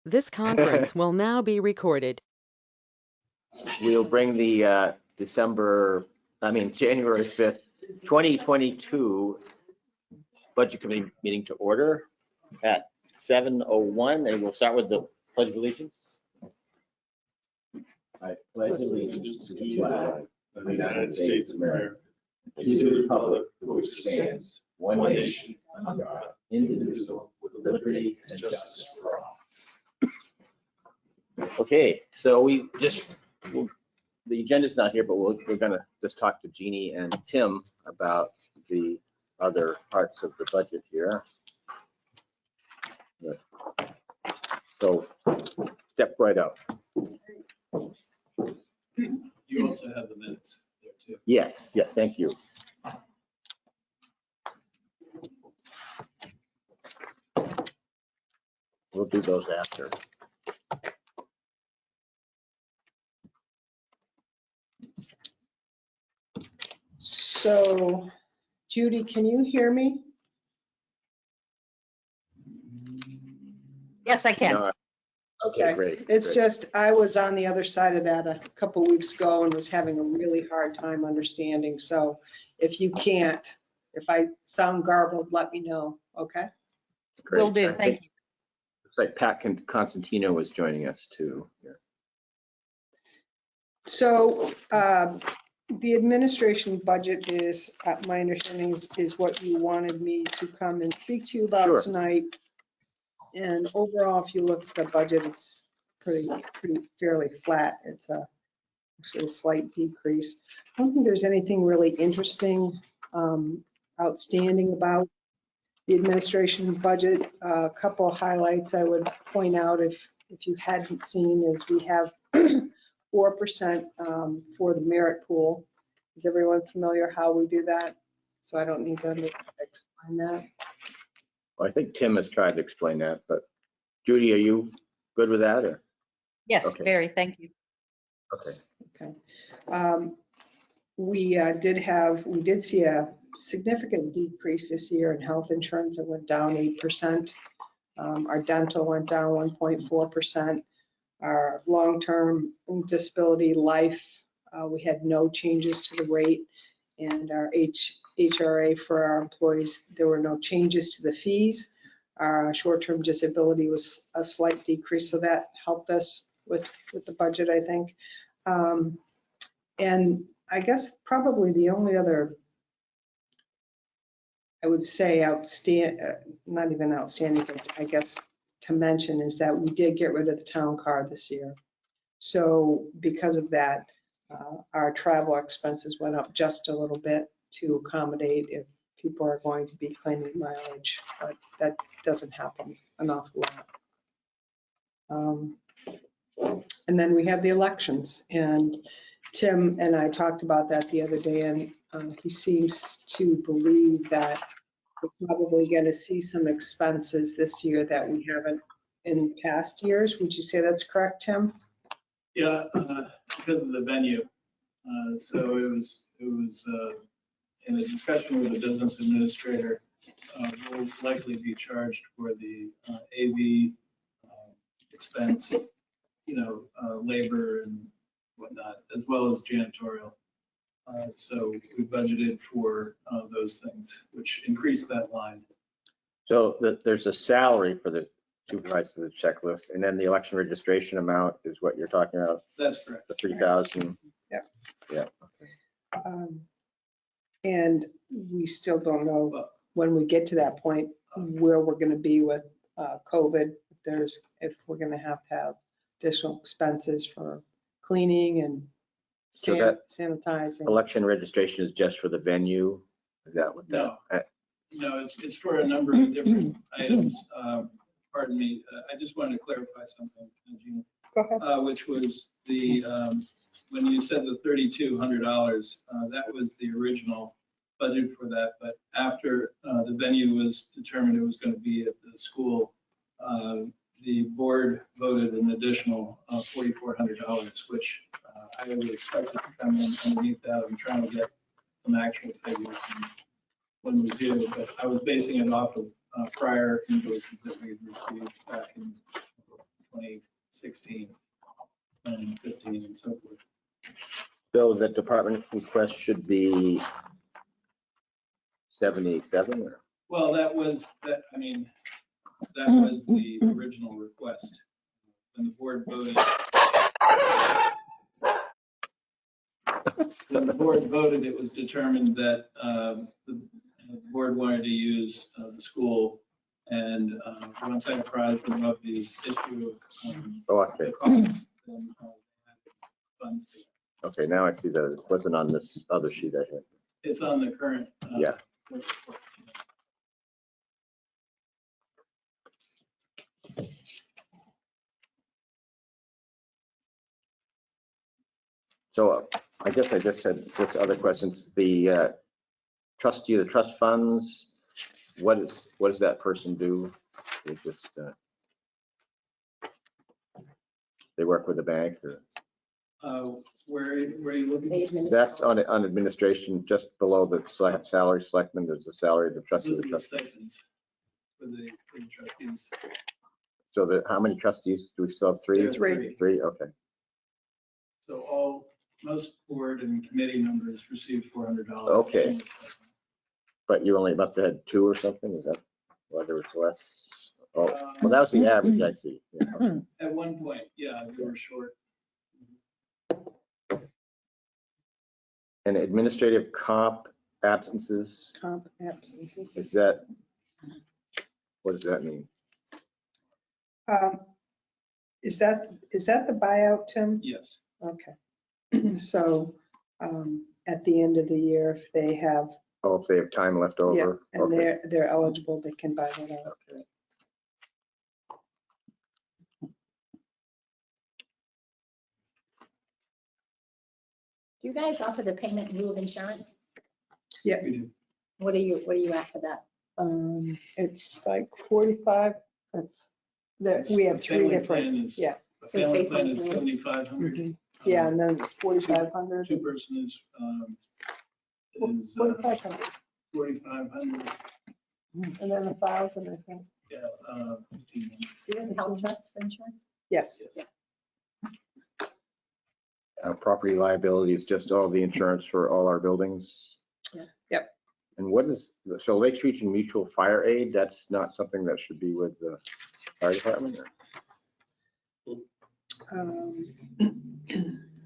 This conference will now be recorded. We'll bring the January 5th, 2022 Budget Committee meeting to order at 7:01, and we'll start with the Pledge of Allegiance. I pledge allegiance to the flag of the United States of America, and to the republic for which it stands, one nation, under God, indivisible, with liberty and justice for all. Okay, so the agenda's not here, but we're gonna just talk to Jeannie and Tim about the other parts of the budget here. So step right up. You also have the minutes there too. Yes, thank you. We'll do those after. So, Judy, can you hear me? Yes, I can. No, Okay, great. It's great. just, I was on the other side of that a couple weeks ago and was having a really hard time understanding. So if you can't, if I sound garbled, let me know, okay? Great. Will do. I Thank think- you. Looks like Pat Constantino was joining us too. Yeah. So the administration budget is, my understanding is what you wanted me to come and speak to you about Sure. tonight. And overall, if you look at the budget, it's pretty fairly flat. It's actually a slight decrease. I don't think there's anything really interesting, outstanding about the administration budget. A couple of highlights I would point out if you hadn't seen is we have 4% for the merit pool. Is everyone familiar how we do that? So I don't need to explain that. Well, I think Tim has tried to explain that, but Judy, are you good with that or? Yes, Okay. very, thank you. Okay. Okay. We did see a significant decrease this year in health insurance. It went down 8%. Our dental went down 1.4%. Our long-term disability life, we had no changes to the rate. And our HRA for our employees, there were no changes to the fees. Our short-term disability was a slight decrease, so that helped us with the budget, I think. And I guess probably the only other, I would say not even outstanding, but I guess to mention is that we did get rid of the town car this year. So because of that, our travel expenses went up just a little bit to accommodate if people are going to be claiming mileage, but that doesn't happen an awful lot. And then we have the elections, and Tim and I talked about that the other day, and he seems to believe that we're probably going to see some expenses this year that we haven't in past years. Would you say that's correct, Tim? Yeah, because of the venue. So it was in a discussion with the business administrator, we'll likely be charged for the AV expense, labor and whatnot, as well as janitorial. So we budgeted for those things, which increased that line. So there's a salary for the supervisor of the checklist, and then the election registration amount is what you're talking about, That's correct. the 3,000. Yeah. And we still don't know when we get to that point where we're going to be with COVID. If we're going to have additional expenses for cleaning and So that sanitizing. Election registration is just for the venue? Is that what that? No, it's for a number of different items. Pardon me, I just wanted to clarify something, Gina. Go ahead. Which was when you said the $3,200, that was the original budget for that. But after the venue was determined it was going to be at the school, the board voted an additional $4,400, which I would expect it to come in underneath that. I'm trying to get some actual figures when we do, but I was basing it off of prior invoices that we received back in 2016 and 15 and so forth. So the department request should be 77 or? Well, that was the original request. When the board voted, it was determined that the board wanted to use the school, and once I apprised them of the issue of Okay. the costs, then funds. Okay, now I see that it wasn't on this other sheet I had. It's on the current. Yeah. So I guess I just said just other questions. The trustee of the trust funds, what does that person do? They just they work with the bank or? Where are you looking? That's on administration, just below the salary selectmen. There's the salary of the trustee of Those the are the trust. stipends for the trustees. So how many trustees do we still have? Three. Three. Okay. So most board and committee members receive $400. Okay. But you only must have had two or something. Is that why there was less? Oh, well, that was the average. I see. Yeah. At one point, yeah, we were short. And administrative comp absences, Comp absences. is that, what does that mean? Is that the buyout, Tim? Yes. Okay. So at the end of the year, if they have, Oh, if they have time left yeah, over? and Okay. they're eligible, they can buy that out. Okay. Do you guys offer the payment in lieu of insurance? Yeah. We do. What are you at for that? It's like 45, we have three Family different, plan is- yeah. The So it's family based on plan is plan? 7,500. Yeah, and then it's 4,500. Two person is 4,500, 4,500. and then 1,000, I think. Yeah, 1,500. Do you have health trust for insurance? Yes. Yes. Property liability is just all the insurance for all our buildings? Yeah. Yep. And what is, so Lakes Region Mutual Fire Aid, that's not something that should be with the fire department? Or?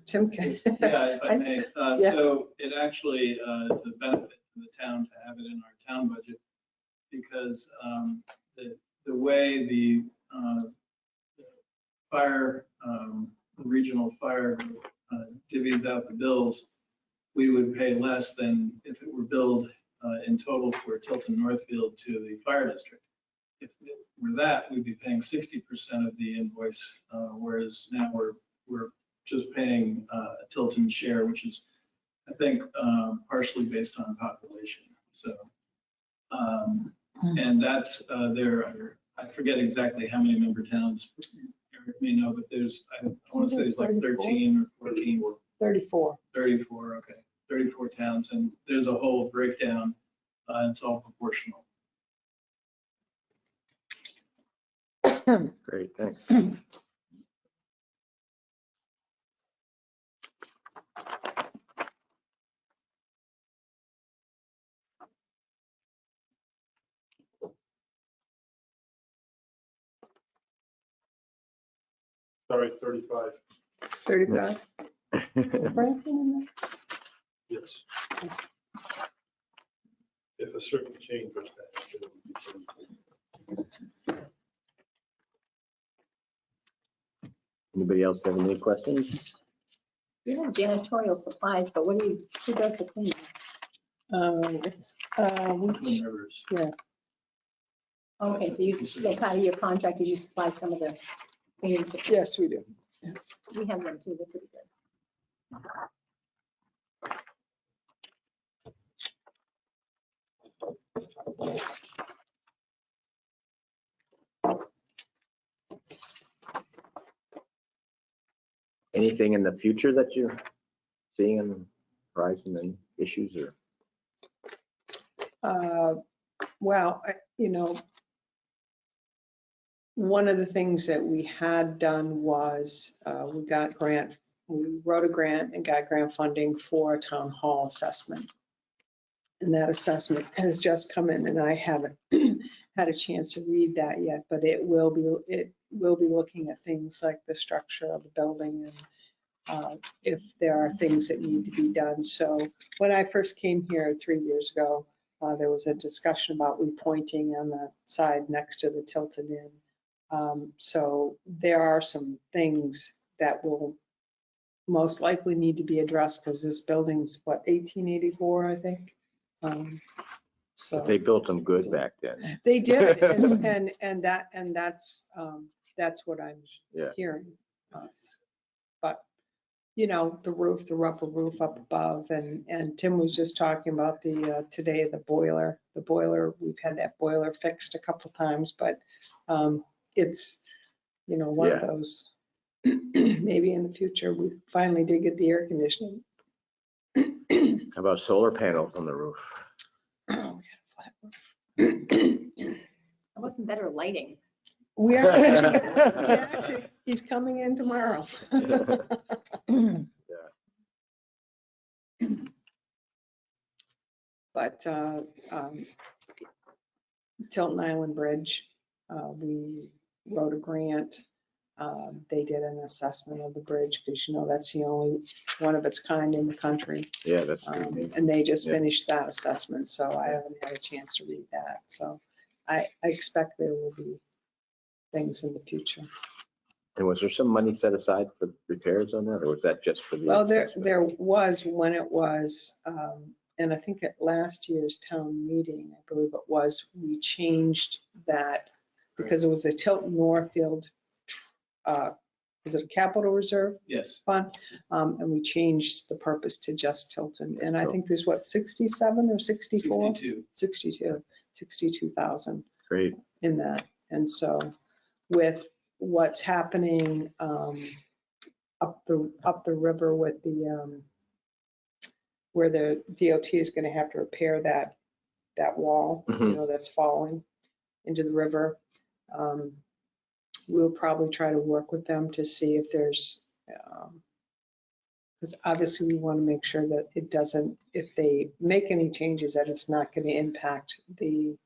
Tim can. Yeah, if I may. Yeah. So it actually is a benefit to the town to have it in our town budget because the way the fire, regional fire divvies out the bills, we would pay less than if it were billed in total for Tilton Northfield to the fire district. If it were that, we'd be paying 60% of the invoice, whereas now we're just paying a Tilton share, which is, I think, partially based on population. So, and that's I forget exactly how many member towns Eric may know, but there's, I want to say there's like 13 or 14. 34. 34, okay, 34 towns, and there's a whole breakdown, and it's all proportional. Great, thanks. Sorry, 35. 35. Franklin in Yes. If a certain change was to happen, it would be 34. Anybody else have any questions? You have janitorial supplies, but who does the cleaning? It's, Twin Rivers. yeah, Okay, so part of your contract is you supply some of the cleaning supplies. yes, we do. We have them too, they're pretty good. Anything in the future that you're seeing on the horizon, any issues or? Well, One of the things that we had done was we wrote a grant and got grant funding for a town hall assessment. And that assessment has just come in, and I haven't had a chance to read that yet, but it will be looking at things like the structure of the building and if there are things that need to be done. So when I first came here 3 years ago, there was a discussion about repointing on the side next to the Tilton Inn. So there are some things that will most likely need to be addressed because this building's, what, 1884, I think? So They built them good back then. they did, and that's what I'm Yeah. hearing. But the roof, the rubber roof up above, and Tim was just talking about today, the boiler. The boiler, we've had that boiler fixed a couple times, but it's, one of those, maybe in the future, we finally did get the air conditioning. How about solar panels on the roof? Oh, we got a flat roof. It wasn't better lighting. We actually, he's coming in tomorrow. But Tilton Island Bridge, we wrote a grant. They did an assessment of the bridge because that's the only one of its kind in the country. Yeah, that's good. And they just finished that assessment, so I haven't had a chance to read that. So I expect there will be things in the future. And was there some money set aside for repairs on that, or was that just for the Well, assessment? there was when it was, and I think at last year's town meeting, I believe it was, we changed that because it was a Tilton Northfield, was it a capital reserve Yes. fund? And we changed the purpose to just Tilton. And I think there's 67 or 64? 62,000 Great. in that. And so with what's happening up the river with the where the DOT is going to have to repair that wall, that's falling into the river. We'll probably try to work with them to see if there's, because obviously we want to make sure that it doesn't, if they make any changes, that it's not going to impact the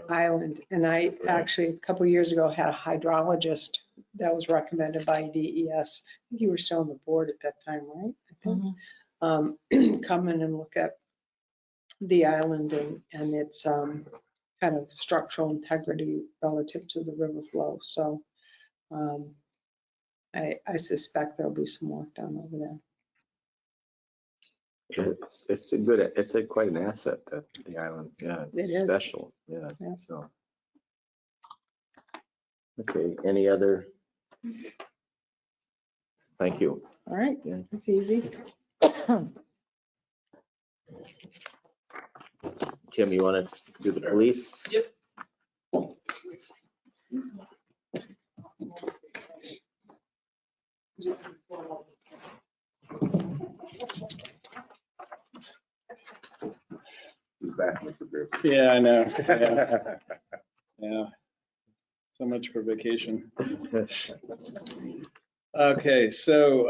island. And I actually, a couple of years ago, had a hydrologist that was recommended by DES. I think you were still on the board at that time, right? I think. Come in and look at the island and its kind of structural integrity relative to the river flow. So I suspect there'll be some work done over there. It's quite an asset, the island. Yeah, It is. special. Yeah. Yeah. So. Okay, any other? Thank you. All right, Yeah. it's easy. Tim, you want to do the police? Yep. He's back with the group. Yeah, I know. Yeah. So much for vacation. Okay, so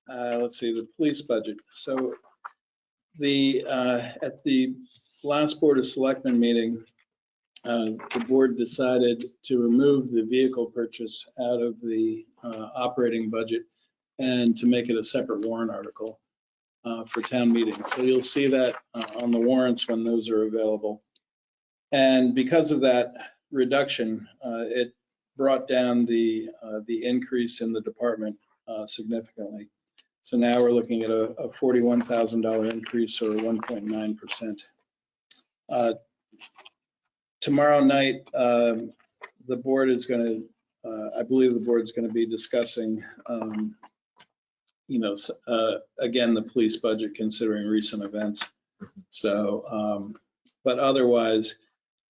let's see, the police budget. So at the last Board of Selectmen meeting, the board decided to remove the vehicle purchase out of the operating budget and to make it a separate warrant article for town meeting. So you'll see that on the warrants when those are available. And because of that reduction, it brought down the increase in the department significantly. So now we're looking at a $41,000 increase, or 1.9%. Tomorrow night, the board is going to, I believe the board is going to be discussing, again, the police budget considering recent events. So, but otherwise,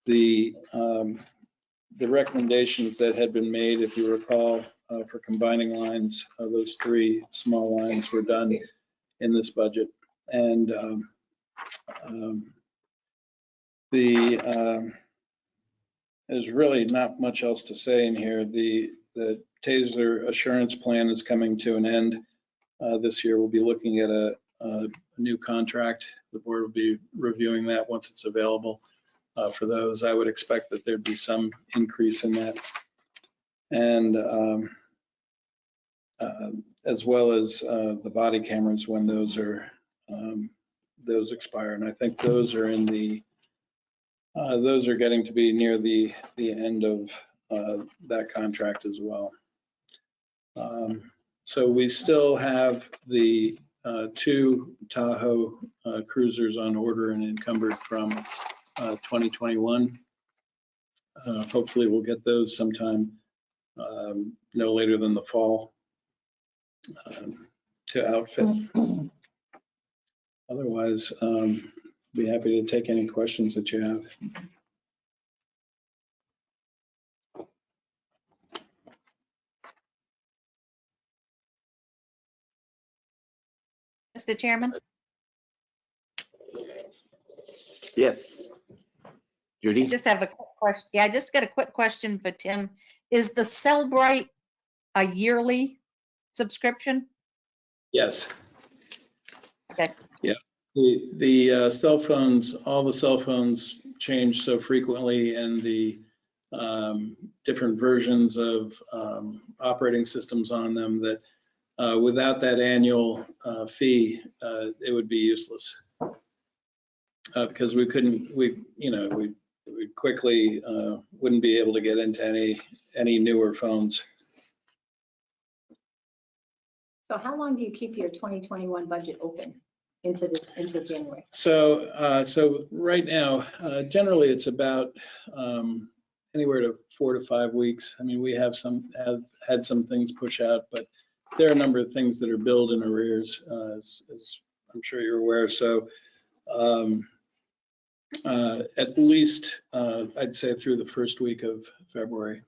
the recommendations that had been made, if you recall, for combining lines, those three small lines were done in this budget. And There's really not much else to say in here. The Taser assurance plan is coming to an end. This year, we'll be looking at a new contract. The board will be reviewing that once it's available. For those, I would expect that there'd be some increase in that. And as well as the body cameras when those expire. And I think those are in the those are getting to be near the end of that contract as well. So we still have the 2 Tahoe cruisers on order and encumbered from 2021. Hopefully we'll get those sometime no later than the fall to outfit. Otherwise, be happy to take any questions that you have. Mr. Chairman, Yes. Judy? I just have a quick question. Yeah, I just got a quick question for Tim. Is the Cellbrite a yearly subscription? Yes. Okay. Yeah. The cell phones, all the cell phones change so frequently, and the different versions of operating systems on them that without that annual fee, it would be useless. Because we couldn't, we quickly wouldn't be able to get into any newer phones. So how long do you keep your 2021 budget open into January? So right now, generally it's about anywhere to 4 to 5 weeks. I mean, we have had some things push out, but there are a number of things that are billed in arrears, as I'm sure you're aware. So at least I'd say through the first week of February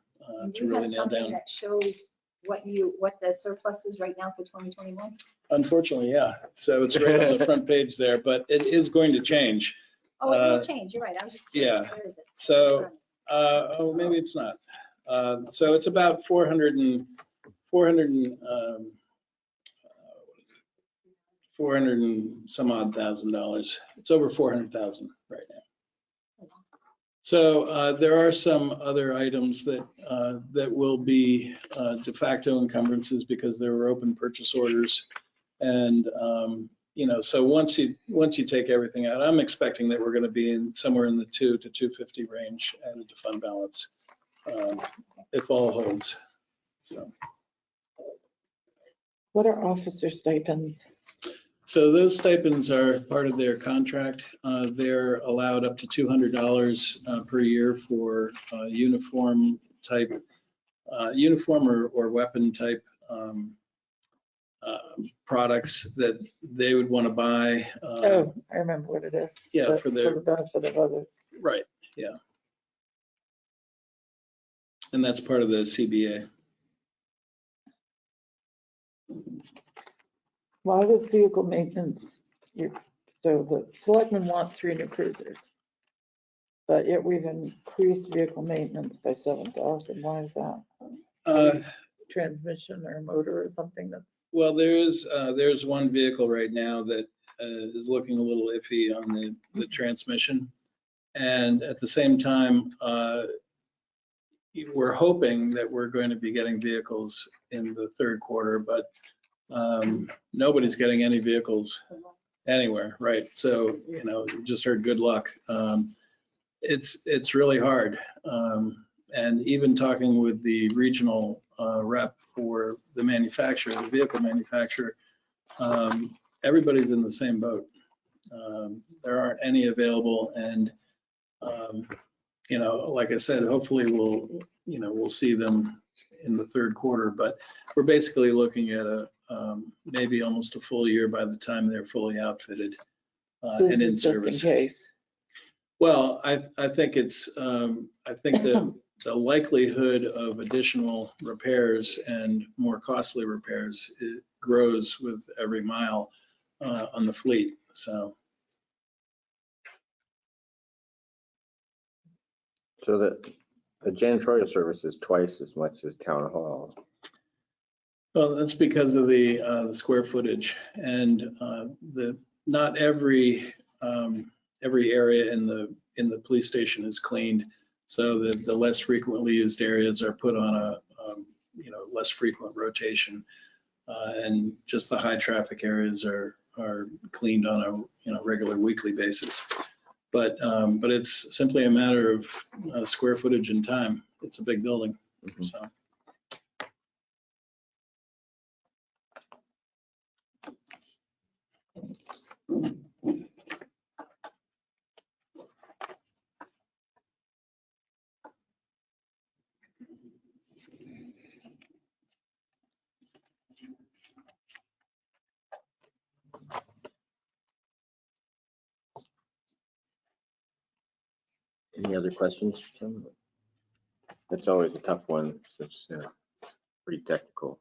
to really nail down. That shows what the surplus is right now for 2021? Unfortunately, yeah. So it's right on the front page there, but it is going to change. Oh, it will change. You're right. I was just curious. Yeah. Where is it? So, oh, maybe it's not. So it's about 400 and some odd $1,000. It's over 400,000 right now. So there are some other items that will be de facto encumbrances because there were open purchase orders, and so once you take everything out, I'm expecting that we're going to be somewhere in the 2 to 250 range added to fund balance, if all holds. So. What are officer stipends? So those stipends are part of their contract. They're allowed up to $200 per year for uniform or weapon type products that they would want to buy. Oh, I remember what it is. Yeah, for the benefit of others. Right, yeah. And that's part of the CBA. Why was vehicle maintenance? So the selectmen want 3 new cruisers, but yet we've increased vehicle maintenance by 7,000. Why is that? Transmission or motor or something that's. Well, there's one vehicle right now that is looking a little iffy on the transmission, and at the same time, we're hoping that we're going to be getting vehicles in the 3rd quarter, but nobody's getting any vehicles anywhere, right? So, just heard good luck. It's really hard. And even talking with the regional rep for the manufacturer, the vehicle manufacturer, everybody's in the same boat. There aren't any available, and like I said, hopefully we'll see them in the 3rd quarter, but we're basically looking at maybe almost a full year by the time they're fully outfitted and in service. Just in case. Well, I think it's the likelihood of additional repairs and more costly repairs, it grows with every mile on the fleet. So So The janitorial service is twice as much as town hall. Well, that's because of the square footage and not every area in the police station is cleaned. So the less frequently used areas are put on a less frequent rotation, and just the high traffic areas are cleaned on a regular weekly basis. But it's simply a matter of square footage and time. It's a big building, so. Any other questions, Tim? That's always a tough one, since it's pretty technical.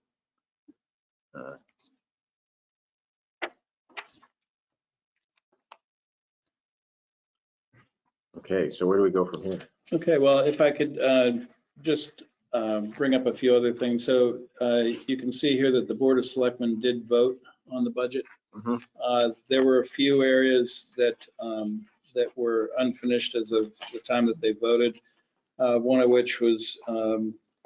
Okay, so where do we go from here? Okay, well, if I could just bring up a few other things. So you can see here that the Board of Selectmen did vote on the budget. There were a few areas that were unfinished as of the time that they voted. One of which was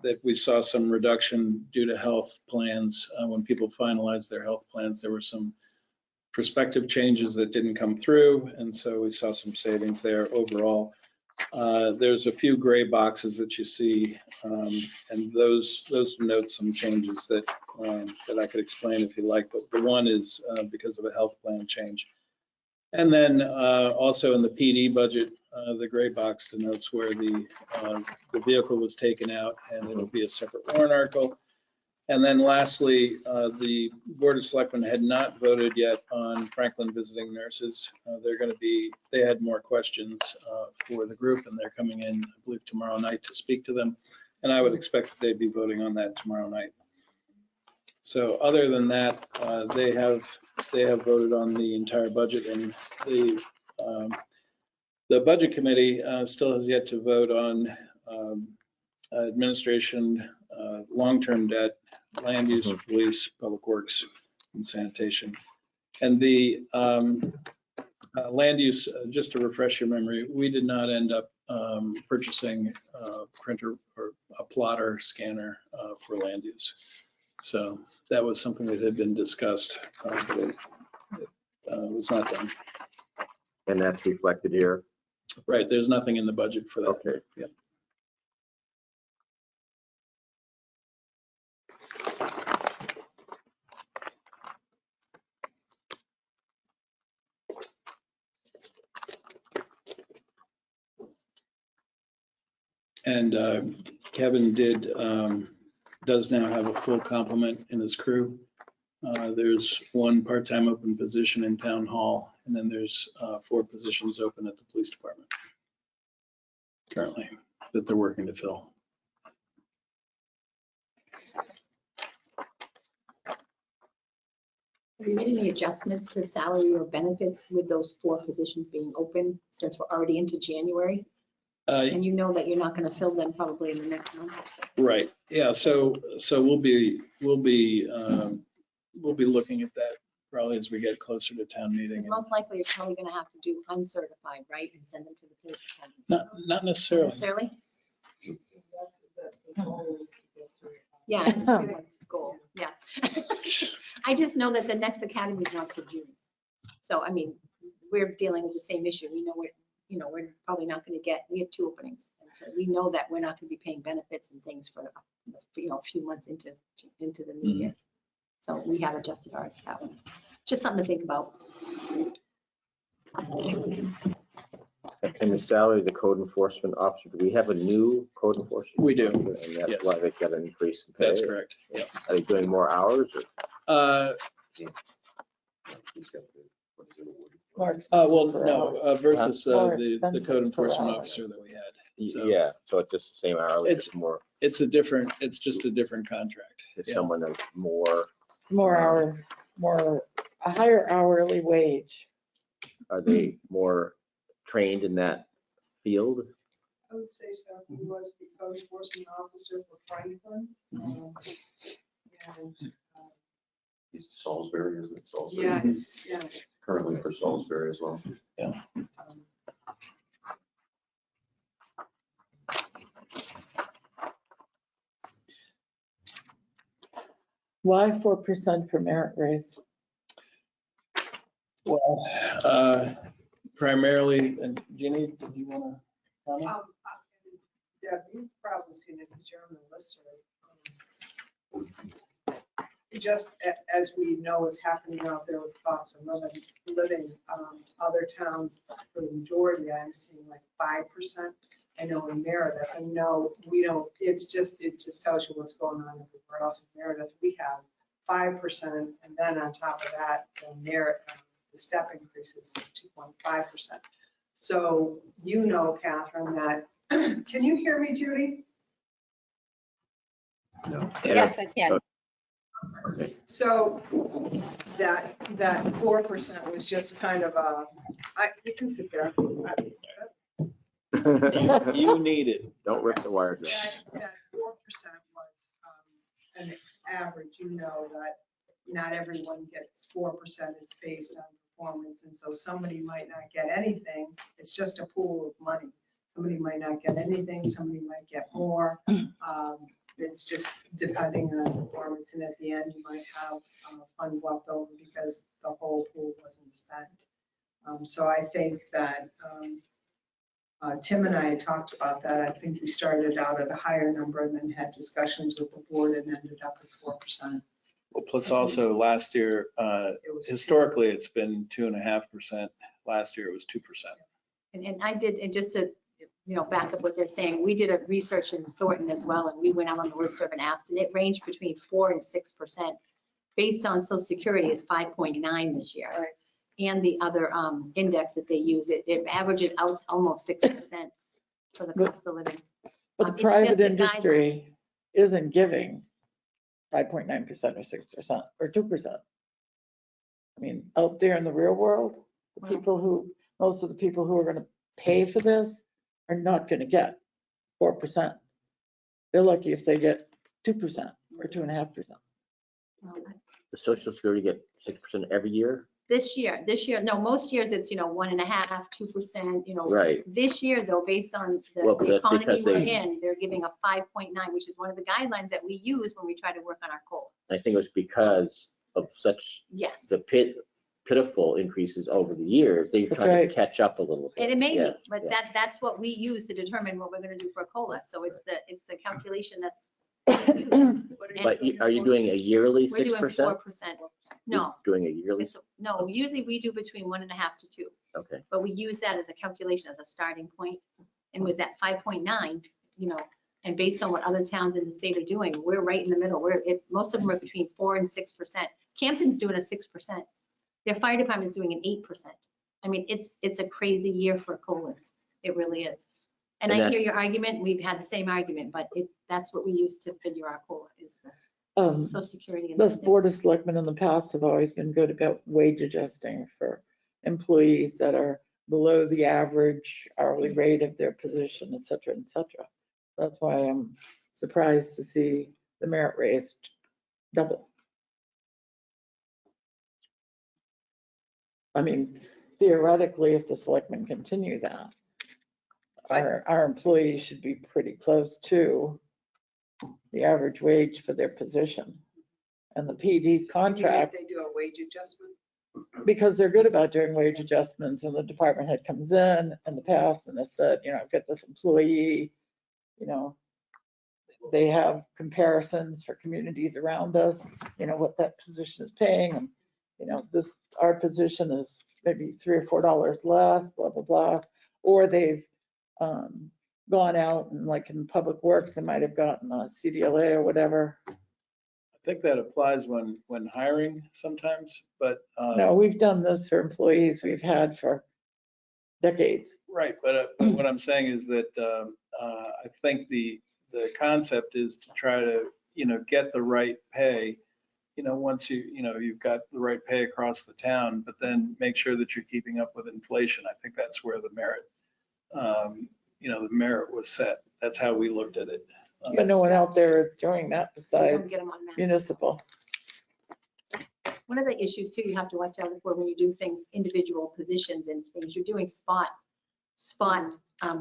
that we saw some reduction due to health plans. When people finalized their health plans, there were some prospective changes that didn't come through, and so we saw some savings there overall. There's a few gray boxes that you see, and those denote some changes that I could explain if you like, but the one is because of a health plan change. And then also in the PD budget, the gray box denotes where the vehicle was taken out, and it'll be a separate warrant article. And then lastly, the Board of Selectmen had not voted yet on Franklin visiting nurses. They had more questions for the group, and they're coming in, I believe, tomorrow night to speak to them. And I would expect that they'd be voting on that tomorrow night. So other than that, they have voted on the entire budget, and the budget committee still has yet to vote on administration, long-term debt, land use, police, public works, and sanitation. And the land use, just to refresh your memory, we did not end up purchasing a printer or a plotter scanner for land use. So that was something that had been discussed, but it was not done. And that's reflected here? Right, there's nothing in the budget for that. Okay. Yeah. And Kevin does now have a full complement in his crew. There's one part-time open position in town hall, and then there's 4 positions open at the police department currently that they're working to fill. Have you made any adjustments to salary or benefits with those 4 positions being open since we're already into January? And you know that you're not going to fill them probably in the next month or so. Right. Yeah. So we'll be looking at that probably as we get closer to town meeting. Because most likely you're probably going to have to do uncertified, right, and send them to the police academy. Not necessarily. Necessarily? Yeah, that's everyone's goal. Yeah. I just know that the next academy is not till June. So, I mean, we're dealing with the same issue. We know we're probably not going to get, we have 2 openings. And so we know that we're not going to be paying benefits and things for a few months into the new year. So we have adjusted ours that one. Just something to think about. And the salary of the code enforcement officer, do we have a new code enforcement? We do. And that's Yes. why they got an increase in pay? That's correct. Yeah. Are they doing more hours? Or? Well, no, versus More the expensive code per enforcement hour. officer that we had. So Yeah, so it's just the same hourly, It's- it's more, It's just a different contract. is Yeah. someone that's more, A higher hourly wage. are they more trained in that field? I would say so. He was the code enforcement officer for Franklin. And, He's Salisbury, isn't it? Salisbury. yeah, yeah. Currently for Salisbury as well. Why 4% for merit raise? Well, primarily, and Ginny, did you want to comment? Yeah, you've probably seen it because you're on the listserv. Just as we know what's happening out there with cost of living, other towns, for the majority, I'm seeing like 5%. I know in Meredith, I know we don't, it just tells you what's going on everywhere else. In Meredith, we have 5%, and then on top of that, the step increases 2.5%. So you know, Catherine, that, can you hear me, Judy? No. Yes, I can. Okay. So that 4% was just kind of you can sit there. You need it. Don't rip the wires out. That 4% was an average, you know, that not everyone gets 4%, it's based on performance. And so somebody might not get anything, it's just a pool of money. Somebody might not get anything, somebody might get more. It's just depending on performance, and at the end, you might have funds left over because the whole pool wasn't spent. So I think that Tim and I had talked about that. I think we started out at a higher number and then had discussions with the board and ended up at 4%. Well, plus also last year, It was historically, it's been 2.5%. Last year, it was 2%. And I did, and just to, back up what they're saying, we did a research in Thornton as well, and we went out on the listserv and asked, and it ranged between 4 and 6%. Based on Social Security is 5.9 this year. Right. And the other index that they use, it averages out to almost 6% for the cost of living. But the It's private just a industry isn't giving 5.9% or 6% or 2%. I mean, out there in the real world, most of the people who are going to pay for this are not going to get 4%. They're lucky if they get 2% or 2.5%. The Social Security get 6% every year? This year, no, most years it's, 1.5%, 2%, Right. This year though, based on Well, the that's economy because we're they- in, they're giving a 5.9, which is one of the guidelines that we use when we try to work on our COLA. I think it was because of such Yes, the pitiful increases over the years, they're That's trying right. to catch up a little bit. and it may Yeah, be, but yeah. that's what we use to determine what we're gonna do for a COLA. So it's the calculation that's. But are you doing a yearly We're doing 6%? 4%. No, Doing a yearly? no, usually we do between 1.5 to 2. Okay. But we use that as a calculation, as a starting point. And with that 5.9, and based on what other towns in the state are doing, we're right in the middle. Most of them are between 4 and 6%. Campton's doing a 6%. Their fire department's doing an 8%. I mean, it's a crazy year for COLAs. It really is. And I hear your argument. We've had the same argument, but that's what we use to figure our COLA is the Social Security. and This Board of index. Selectmen in the past have always been good about wage adjusting for employees that are below the average hourly rate of their position, et cetera, et cetera. That's why I'm surprised to see the merit raise double. I mean, theoretically, if the selectmen continue that, our employees should be pretty close to the average wage for their position. And the PD contract, They do a wage adjustment. because they're good about doing wage adjustments, and the department head comes in the past and has said, I've got this employee, they have comparisons for communities around us, what that position is paying. And, our position is maybe $3 or $4 less, blah, blah, blah. Or they've gone out and like in public works, they might have gotten a CDLA or whatever. I think that applies when hiring sometimes, but. No, we've done this for employees we've had for decades. Right, but what I'm saying is that I think the concept is to try to, get the right pay, once you've got the right pay across the town, but then make sure that you're keeping up with inflation. I think that's where the merit the merit was set. That's how we looked at it. But no one out there is doing that We don't besides get them on that. municipal. One of the issues too, you have to watch out for when you do things, individual positions and things, you're doing spot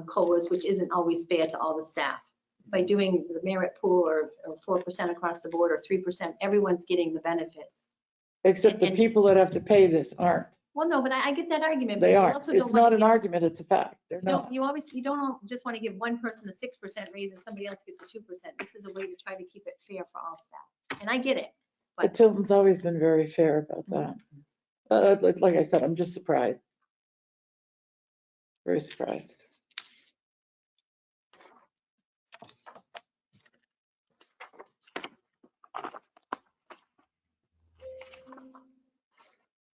COLAs, which isn't always fair to all the staff. By doing the merit pool or 4% across the board or 3%, everyone's getting the benefit. Except the And- people that have to pay this aren't. Well, no, but I get that argument. but They you aren't. also don't It's wanna not an give- argument, it's a fact. They're No, not. you don't just want to give one person a 6% raise and somebody else gets a 2%. This is a way to try to keep it fair for all staff. And I get it. But Tilton's always been very fair about that. Like I said, I'm just surprised. Very surprised.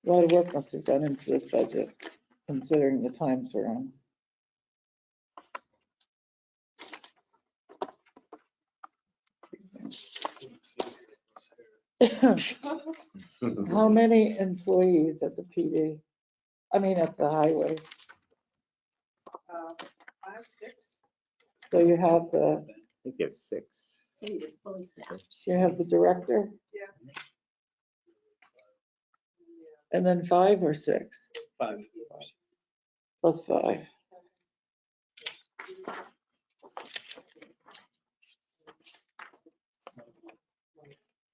A lot of work must have gone into this budget, considering the times we're on. How many employees at the PD? I mean, at the highway? 5, 6. So you have the, I think you have 6. City is fully staffed. you have the director, Yeah. and then 5 or 6, 5. plus 5.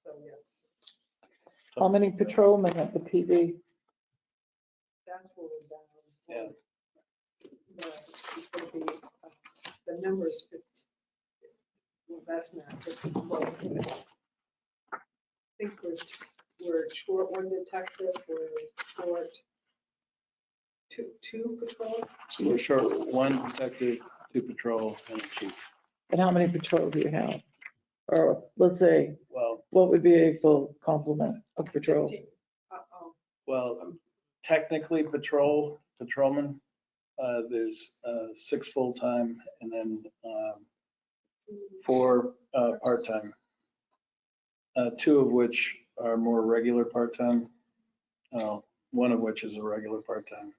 So yes, How many patrolmen at the PD? that's what we're down. Yeah. It's gonna be, the numbers, well, that's not. I think we're short one detective, we're short two patrol. We're short 1 detective, 2 patrol, and a chief. And how many patrol do you have? Or let's say, Well, what would be a full complement of patrol? Uh-oh. well, technically patrolmen, there's 6 full-time and then 4 part-time. 2 of which are more regular part-time. 1 of which is a regular part-time,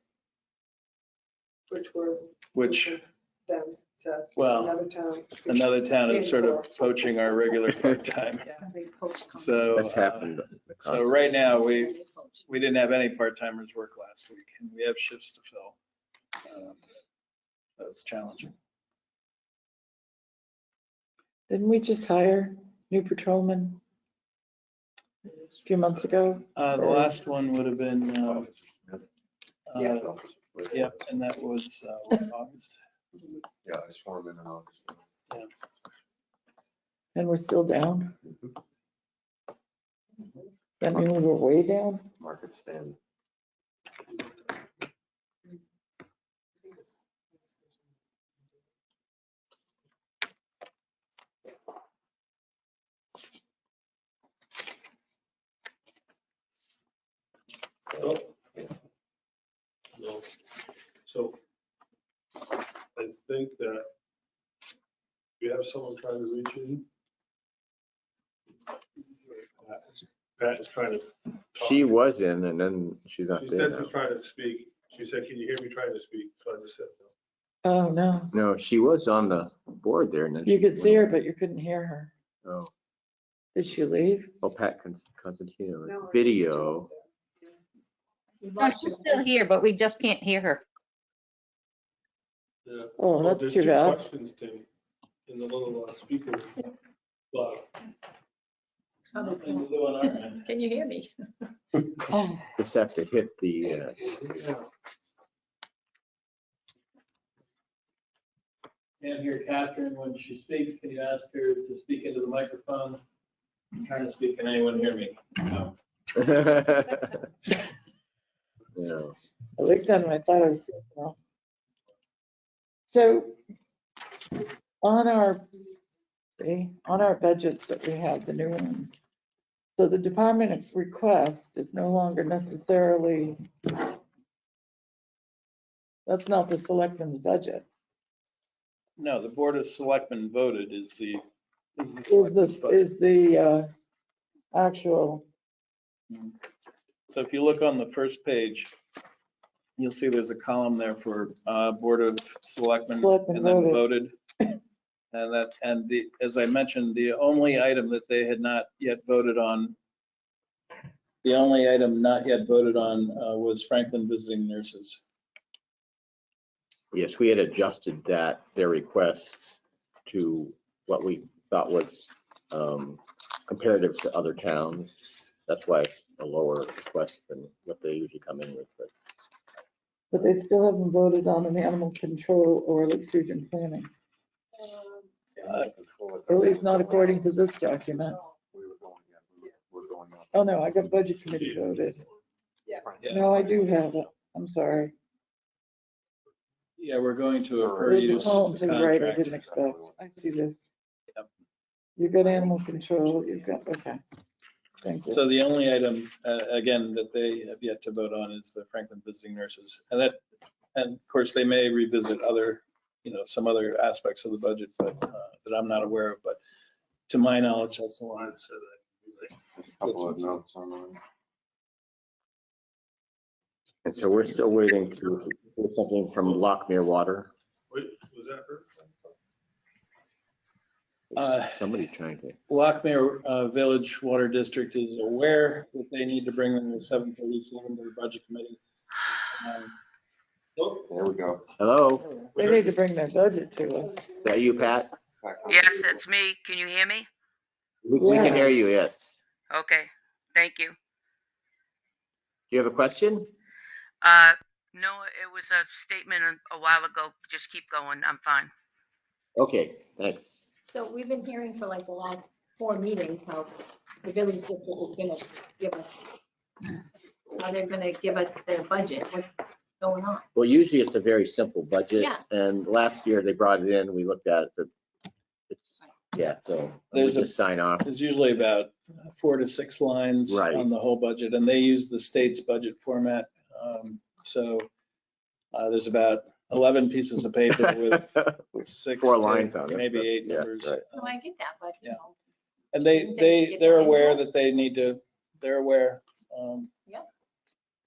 which, Then to well, another town. another town is sort of poaching our regular part-time. They poach So, That's happened. so right now, we didn't have any part-timers work last week, and we have shifts to fill. That's challenging. Didn't we just hire new patrolmen a few months ago? The last one would have been, Yeah. yep, and that was August. Yeah, I swore them in August. And we're still down? That mean we were way down? Market stand. No. So I think that we have someone trying to reach you. Pat is trying to. talk. She was in and then she's not She there said now. she's trying to speak. She said, can you hear me trying to speak? So I just said no. Oh, no. No, she was on the board there and then. You she could see went her, but you couldn't hear her. away. Oh, Did she leave? oh, Pat Constantino, No, video. No, she's still here, but we just can't hear her. Yeah. Oh, Well, that's there's too two bad. questions, Tim, in the little speaker. But Can you hear me? Oh, Just have to hit the, yeah, Can't hear Catherine when she speaks. Can you ask her to speak into the microphone? I'm trying to speak. Can anyone hear me? No. yeah. I looked at him, I thought I was doing well. So on our budgets that we have, the new ones, so the department request is no longer necessarily, that's not the selectmen's budget. No, the Board of Selectmen voted is the. Is selectmen's this, budget. is the actual, So if you look on the first page, you'll see there's a column there for Board of Selectmen Selectmen and then voted. And as I mentioned, the only item that they had not yet voted on, was Franklin visiting nurses. Yes, we had adjusted their requests to what we thought was comparative to other towns. That's why it's a lower request than what they usually come in with. But they still haven't voted on an animal control or leaks region planning, or at least not according to this document. Oh, no, I got budget committee voted. No, I do have it. I'm sorry. Yeah, we're going to a per There's a use column to the right I contract. didn't expect. I see this. Yep. You've got animal control, you've got, okay. Thank you. So the only item, again, that they have yet to vote on is the Franklin visiting nurses. And of course, they may revisit other, some other aspects of the budget, but that I'm not aware of. But to my knowledge, that's the one. Couple of notes on that. And so we're still waiting to hear something from Lockmere Water. Wait, was that her? Somebody trying to. Lockmere Village Water District is aware that they need to bring them to 737 to the budget committee. There we go. Hello, They need to bring their budget to us. is that you, Pat? Yes, it's me. Can you hear me? We can hear you, yes. Okay, thank you. Do you have a question? No, it was a statement a while ago. Just keep going. I'm fine. Okay, thanks. So we've been hearing for like the last 4 meetings how the village district is gonna give us, how they're gonna give us their budget. What's going on? Well, usually it's a very simple budget. Yeah. And last year they brought it in, we looked at it. It's, yeah, so we There's just sign off. There's usually about 4 to 6 lines Right. on the whole budget, and they use the state's budget format. So there's about 11 pieces of paper with 6 4 to lines on it. maybe 8 Yeah, numbers. right. Oh, I get that, but you Yeah. know. And shouldn't get they're that into aware us? that they need to, they're aware.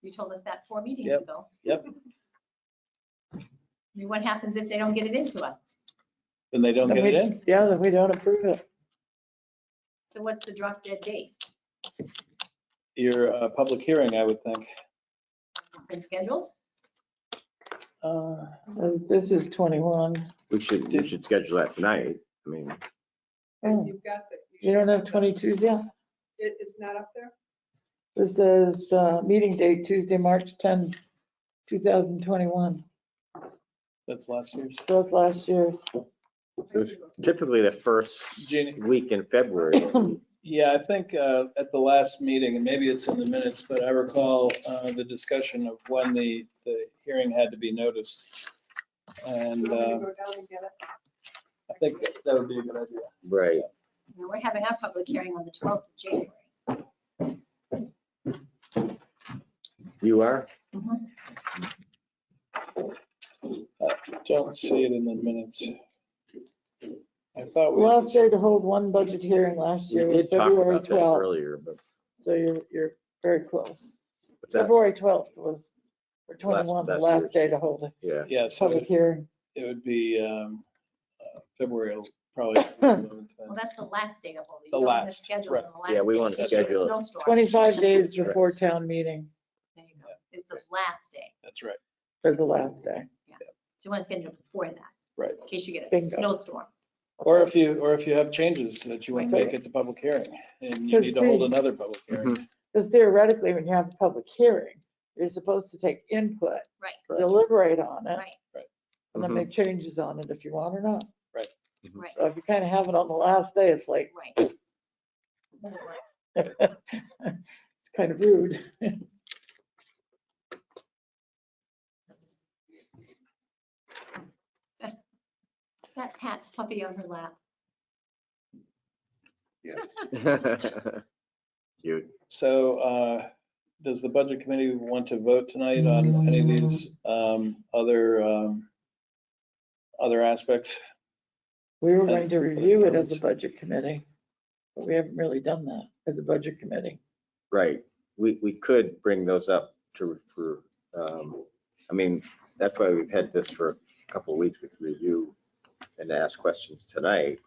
You told us that 4 meetings Yep, ago. yep. I mean, what happens if they don't get it into us? Then they don't Then get it in. Yeah, then we don't approve it. So what's the drop dead date? Your public hearing, I would think. Been scheduled? This is 21. We should schedule that tonight. I mean, Oh, You've got the. you don't have 22s yet? It's not up there? This is meeting date Tuesday, March 10, 2021. That's last year's. Plus last year's. it was typically the first Jeannie? week in February. Yeah, I think at the last meeting, and maybe it's in the minutes, but I recall the discussion of when the hearing had to be noticed. And You want me to go down and get it? I think that would be a good idea. Right. You know, we're having our public hearing on the 12th of January. You are? Don't see it in the minutes. I thought we. Last day to hold one budget hearing last We year was did talk February about that 12th. earlier, but So you're very close. what's that? February 12th was for 21, the last last year's. day to hold a Yeah. Yeah, so public hearing. it would be February, probably. 11th then. Well, that's the last day to hold it. The You don't wanna last, schedule right. it on the last Yeah, we day wanna because there's schedule it. snowstorm. 25 days before town meeting There you go. Is the last day. That's right. is the last day. So you want to schedule it before that. Right. In case you get a Bingo. snowstorm. Or if you have changes that you want to make at the public hearing and you need to hold another public hearing. Because theoretically, when you have a public hearing, you're supposed to take input, Right, deliberate on it, right, and then Mhm. make changes on it if you want or not. right, So if you kind of have it on the last day, it's like, right. it's kind of rude. Is that Pat's puppy on her lap? Cute. So does the budget committee want to vote tonight on any of these other aspects? We were going to review it as a budget committee, but we haven't really done that as a budget committee. Right. We could bring those up for I mean, that's why we've had this for a couple of weeks with review and ask questions tonight.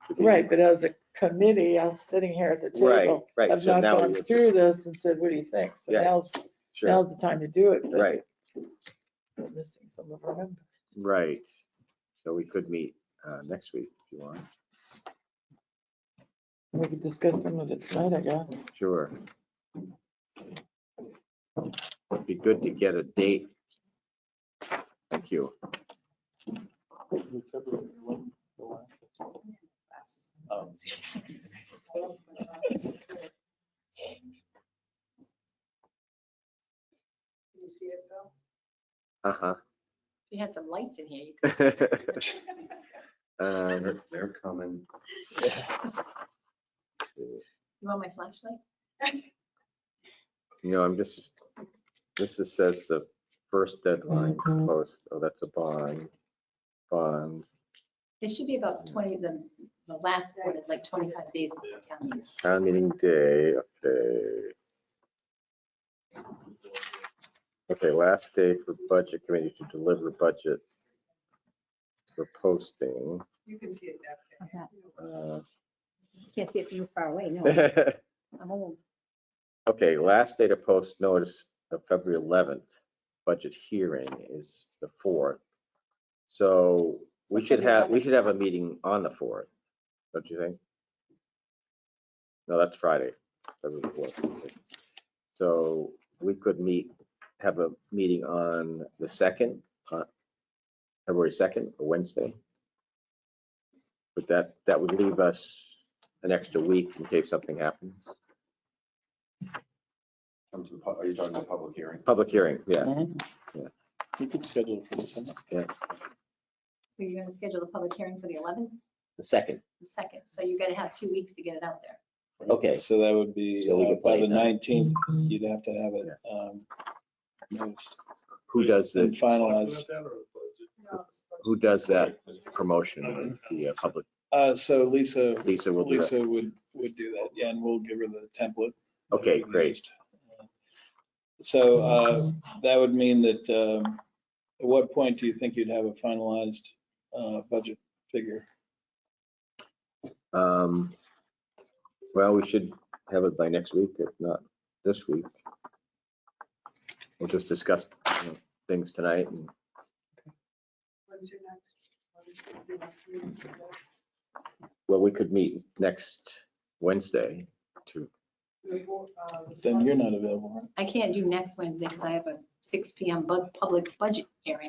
to be- Right, but as a committee, I was sitting here at the Right, table. right. I've So not now gone we're through just- this and said, what do you think? So Yeah, now's Sure, the time to do it. but right, We're missing some of our members. right. So we could meet next week if you want. We could discuss some of it tonight, I guess. Sure. It'd be good to get a date. Thank you. Can you see it, Bill? Uh-huh. If you had some lights in here, you could. They're coming. You want my flashlight? I'm just, says the first deadline to post, oh, that's a bond. It should be about 20, the last one is like 25 days of the town meeting. Town meeting day, okay. Okay, last day for budget committee to deliver budget for posting. You can see it down there. Can't see it from this far away, no. I'm old. Okay, last day to post notice of February 11th. Budget hearing is the 4th. So we should have a meeting on the 4th, don't you think? No, that's Friday, February 4th. So we could have a meeting on the 2nd, February 2nd, or Wednesday. But that would leave us an extra week in case something happens. Are you talking about public hearing? Public hearing, yeah. We could schedule it for the summer. Were you going to schedule the public hearing for the 11th, The 2nd. the 2nd? So you're going to have 2 weeks to get it out there. Okay. So that would be So we could by play the that. 19th, you'd have to have it noticed Who does and the, finalized. who does that promotion of the public? So Lisa Lisa will do that. Lisa would do that, yeah, and we'll give her the template. that Okay, we've great. used. So that would mean that, at what point do you think you'd have a finalized budget figure? Well, we should have it by next week, if not this week. We'll just discuss things tonight and When's your next meeting? well, we could meet next Wednesday to, Then you're not available, right? I can't do next Wednesday because I have a 6 PM public budget hearing,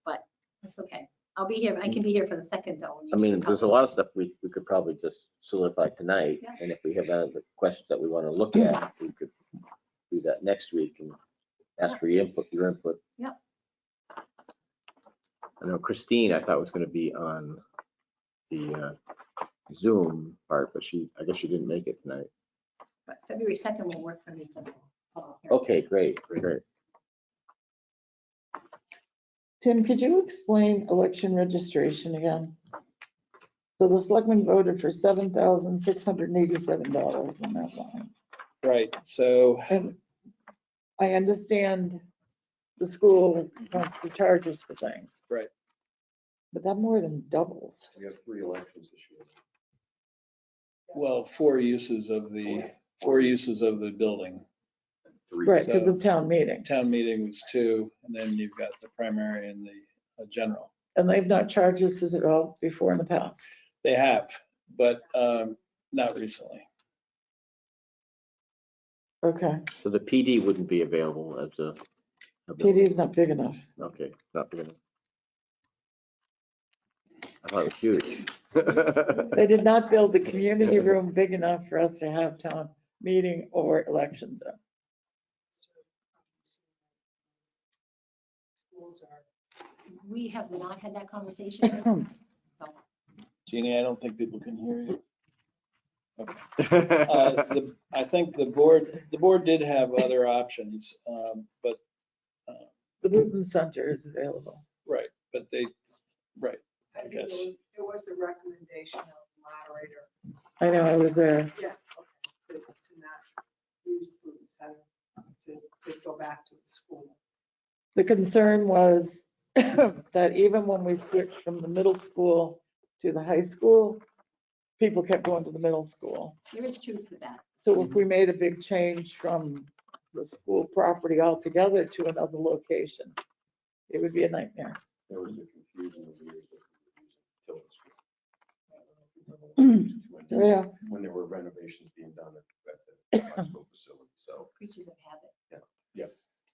but that's okay. I'll be here. I can be here for the 2nd though. when you I mean, do there's a public. lot of stuff we could probably just solidify tonight. Yeah. And if we have other questions that we want to look at, we could do that next week and ask for your input. Yep. I know Christine, I thought was going to be on the Zoom part, but I guess she didn't make it tonight. But February 2nd will work for me. For the public hearing. Okay, great. Tim, could you explain election registration again? So the selectmen voted for $7,687 in that line. Right, so And I understand the school wants to charge us for things. Right. But that more than doubles. We have 3 elections this year. well, four uses of the building. 3. Right, because So- of town meeting. Town meeting was 2, and then you've got the primary and the general. And they've not charged us at all before in the past. They have, but not recently. Okay, So the PD wouldn't be available as a. PD is not big enough. Okay, not big enough. I thought it was huge. They did not build the community room big enough for us to have town meeting or elections in. We have not had that conversation. So Jeannie, I don't think people can hear you. I think the board did have other options, but, The Newton Center is available. right, but right, I think guess. It was a recommendation of the moderator. I know, I was there. Yeah, okay, to not use the food center, to go back to the school. The concern was that even when we switched from the middle school to the high school, people kept going to the middle school. There is truth to that. So if we made a big change from the school property altogether to another location, it would be a nightmare. There was a confusion over the years of Tilton Street. Yeah. When there were renovations being done at the high school facility, so. Creatures of habit.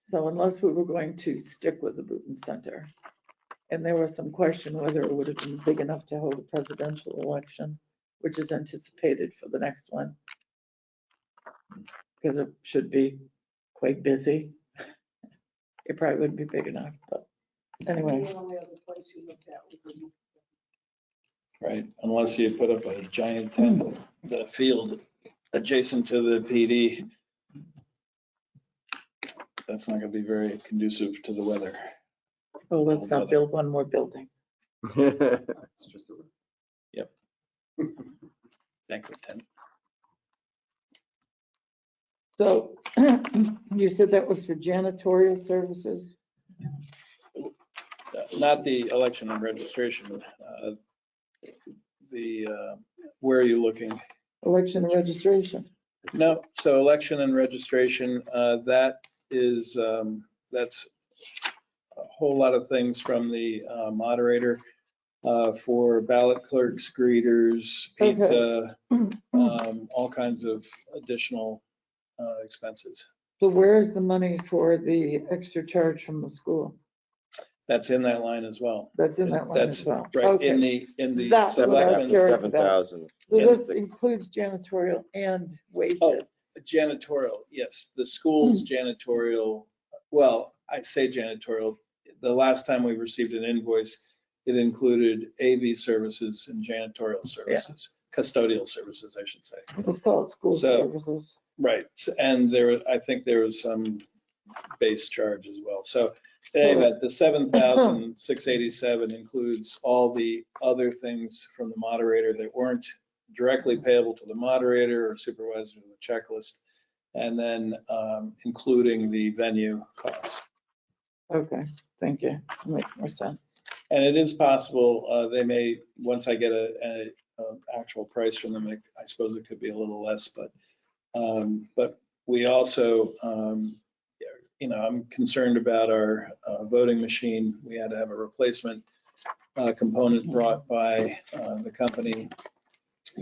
So unless we were going to stick with the Booton Center, and there was some question whether it would have been big enough to hold a presidential election, which is anticipated for the next one. Because it should be quite busy. It probably wouldn't be big enough, but anyway. The only other place we looked at was the Right, unless you put up a giant tent, the field adjacent to the PD. That's not gonna be very conducive to the weather. Oh, let's not build one more building. It's just a- Banquet tent. So you said that was for janitorial services? Not the election and registration. Where are you looking? Election and registration. No, so election and registration, that is, that's a whole lot of things from the moderator for ballot clerks, greeters, pizza, all kinds of additional expenses. So where is the money for the extra charge from the school? That's in that line as well. That's in that line That's as well. right, Okay. in the That's what I was selectmen, curious 7,000. So this includes janitorial and wages. Oh. Janitorial, yes, the school's janitorial, well, I say janitorial, the last time we received an invoice, it included AV services and janitorial services, custodial services, I should say. Let's call it school So- services. Right, and I think there was some base charge as well. So anyway, the 7,687 includes all the other things from the moderator that weren't directly payable to the moderator or supervisor of the checklist, and then including the venue costs. Okay, thank you. Makes more sense. And it is possible, they may, once I get a actual price from them, I suppose it could be a little less, but we also, I'm concerned about our voting machine. We had to have a replacement component brought by the company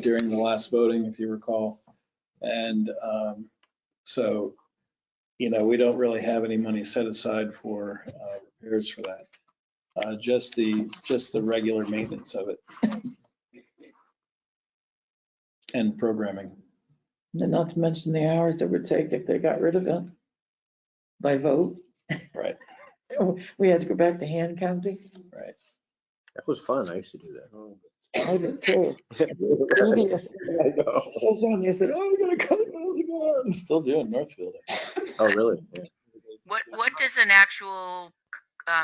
during the last voting, if you recall. And so, we don't really have any money set aside for repairs for that. Just the regular maintenance of it and programming. And not to mention the hours it would take if they got rid of it by vote. Right. We had to go back to hand counting. Right. That was fun. I used to do that. I did too. It was tedious. I know. Especially when you said, oh, you're gonna cut those again. I'm still doing Northfield. Oh, really? Yeah. What does an actual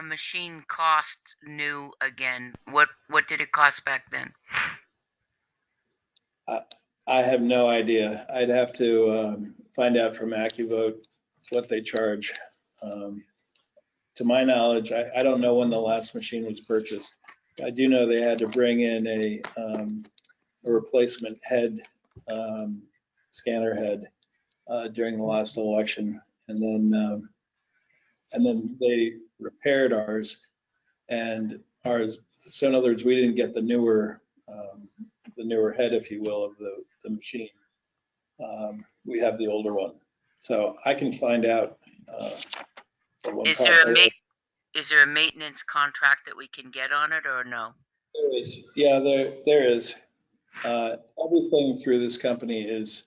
machine cost new again? What did it cost back then? I have no idea. I'd have to find out from AccuVote what they charge. To my knowledge, I don't know when the last machine was purchased. I do know they had to bring in a replacement head, scanner head, during the last election, and then they repaired ours, and ours. So in other words, we didn't get the newer head, if you will, of the machine. We have the older one, so I can find out. Is there a maintenance contract that we can get on it or no? There is, yeah, there is. Everything through this company is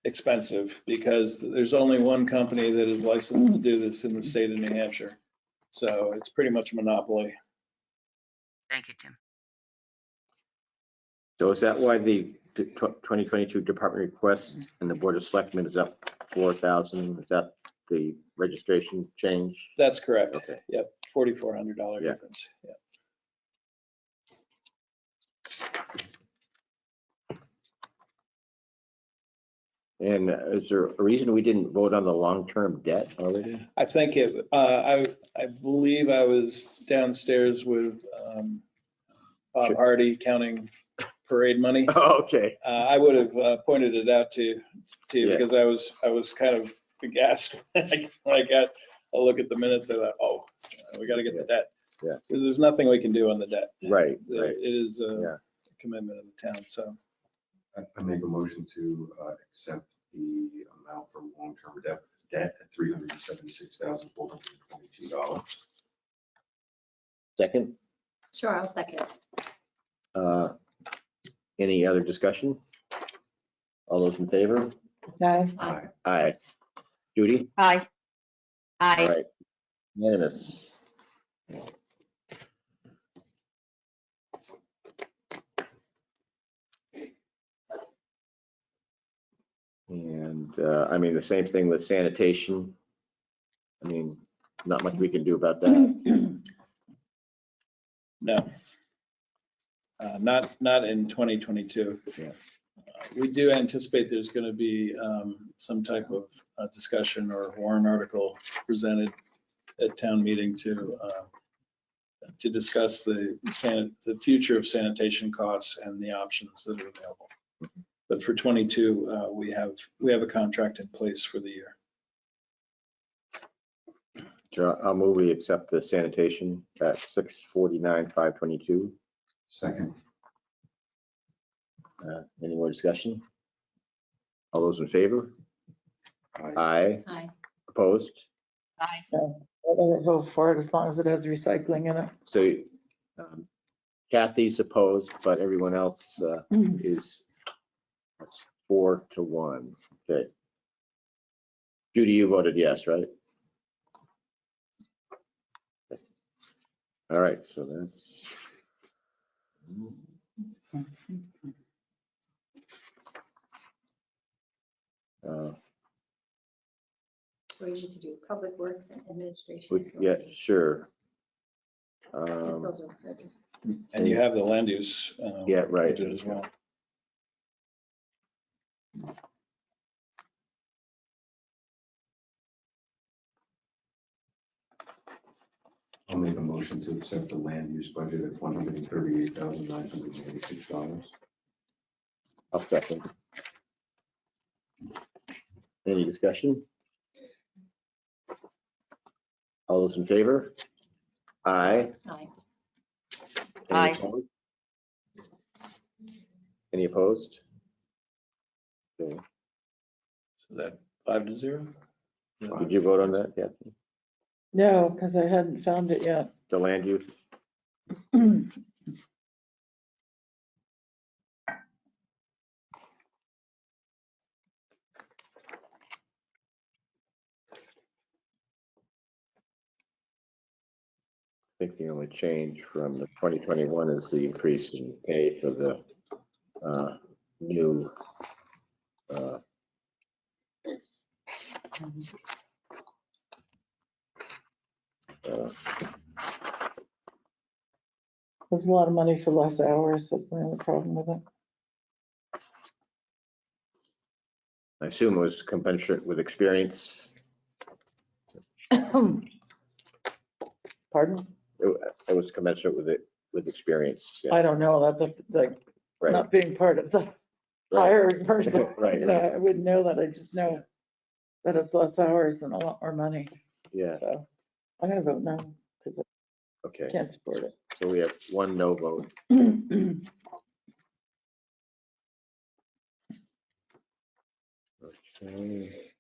expensive because there's only one company that is licensed to do this in the state of New Hampshire. So it's pretty much a monopoly. Thank you, Tim. So is that why the 2022 department request and the Board of Selectmen is up 4,000? Is that the registration change? That's correct. Okay. Yep, $4,400 Yeah. difference. Yep. And is there a reason we didn't vote on the long-term debt already? I think I believe I was downstairs with Bob Sure. Hardy counting parade money. Oh, okay. I would have pointed it out to you Yeah. because I was kind of aghast when I got a look at the minutes. I thought, oh, we got to get the debt. Yeah. Because there's nothing we can do on the debt. Right, It right. is Yeah. a commitment of the town, so. I make a motion to accept the amount for long-term debt at $376,422. Second, Sure, I'll second. any other discussion? All those in favor? Okay. Aye. Aye. Judy? Aye. All Aye. right. Unanimous. And, I mean, the same thing with sanitation. I mean, not much we can do about that. No. Not in 2022. Yeah. We do anticipate there's going to be some type of discussion or warrant article presented at town meeting to discuss the future of sanitation costs and the options that are available. But for 22, we have a contract in place for the year. So I'll move we accept the sanitation at 649,522. Second. Any more discussion? All those in favor? Aye. Aye. Aye. Opposed? Aye. I'll vote for it as long as it has recycling in it. So Kathy's opposed, but everyone else is 4-1. Okay. Judy, you voted yes, right? Okay. All right, so that's. So we need to do public works and administration. Yeah, sure. Those are ready. And you have the land use. Yeah, right. budget as well. I'll make a motion to accept the land use budget at $138,986. I'll second. Any discussion? All those in favor? Aye. Aye. Any Aye. opposed? Any opposed? Okay. So is that 5-0? Did you vote on that, Kathy? No, because I hadn't found it yet. The land use? I think the only change from the 2021 is the increase in pay for the new There's a lot of money for less hours. That's my only problem with I assume it was commensurate with experience. it. Pardon? It was commensurate with experience. Yeah, I don't know. That's like right. not being part of the Right. hiring person. Right, You know, right. I wouldn't know that. I just know that it's less hours and a lot more money. Yeah, So I'm gonna vote no because I okay. can't support it. So we have one no vote. Okay.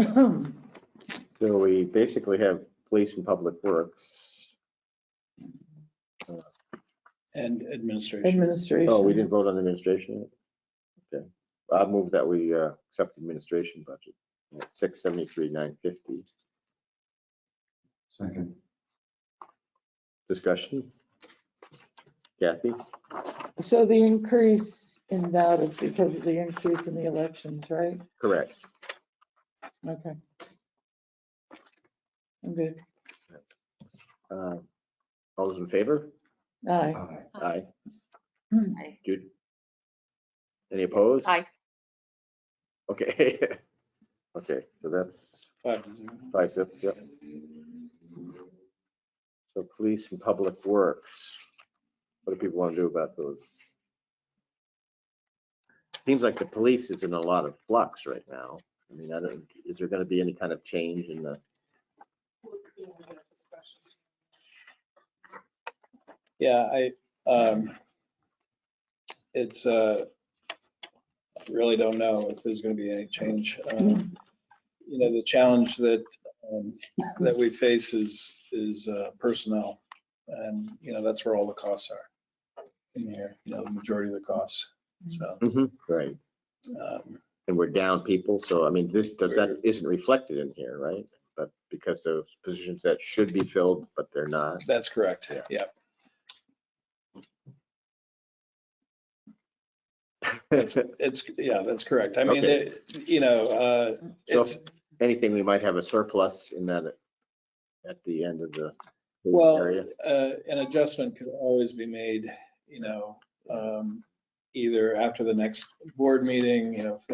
So we basically have police and public works. And administration. Administration. Oh, we didn't vote on administration yet? Okay. I'll move that we accept the administration budget at 673,950. Second. Discussion? Kathy? So the increase And that is because of the increase in the elections, right? Correct. Okay. I'm good. All those in favor? Aye. Aye. Aye. Jude? Any opposed? Aye. Okay. Okay, so that's 5-0. 5-0, yep. So police and public works, what do people want to do about those? Seems like the police is in a lot of flux right now. I mean, is there going to be any kind of change in the? Yeah, it's, I really don't know if there's going to be any change. You know, the challenge that we face is personnel. And, you know, that's where all the costs are in here, you know, the majority of the costs. So, Right. and we're down people. So, I mean, that isn't reflected in here, right? But because those positions that should be filled, but they're not. That's correct. Yeah. That's correct. I mean, Okay. you know, So if anything, we might have a surplus in that at the end of the area. An adjustment could always be made, you know, either after the next board meeting, you know, if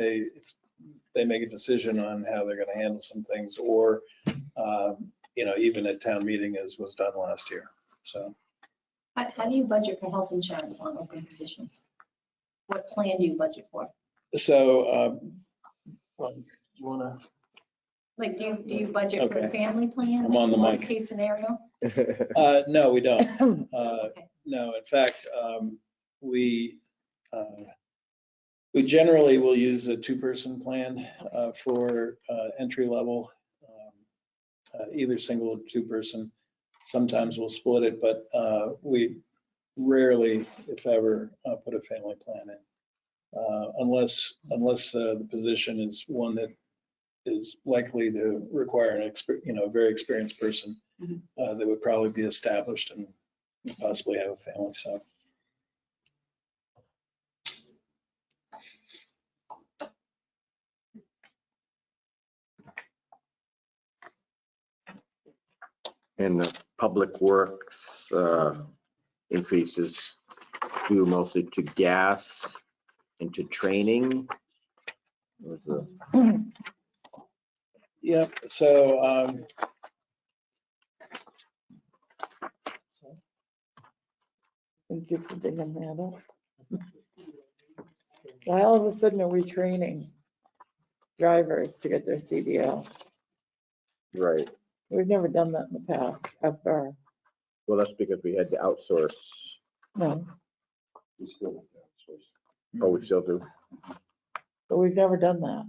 they make a decision on how they're going to handle some things, or, you know, even at town meeting as was done last year. So. How do you budget for health insurance on open positions? What plan do you budget for? So, do you want to? Like, do you budget for a family plan? I'm on the mic. Worst case scenario? No, we don't. No, in fact, we generally will use a two-person plan for entry level, either single or two-person. Sometimes we'll split it, but we rarely, if ever, put a family plan in, unless the position is one that is likely to require a very experienced person that would probably be established and possibly have a family. So. And the public works increases due mostly to gas and to training. Yep. So. Thank you for digging that up. Why all of a sudden are we training drivers to get their CDL? Right. We've never done that in the past, ever. Well, that's because we had to outsource. No, We still have to outsource. Oh, we still do. but we've never done that.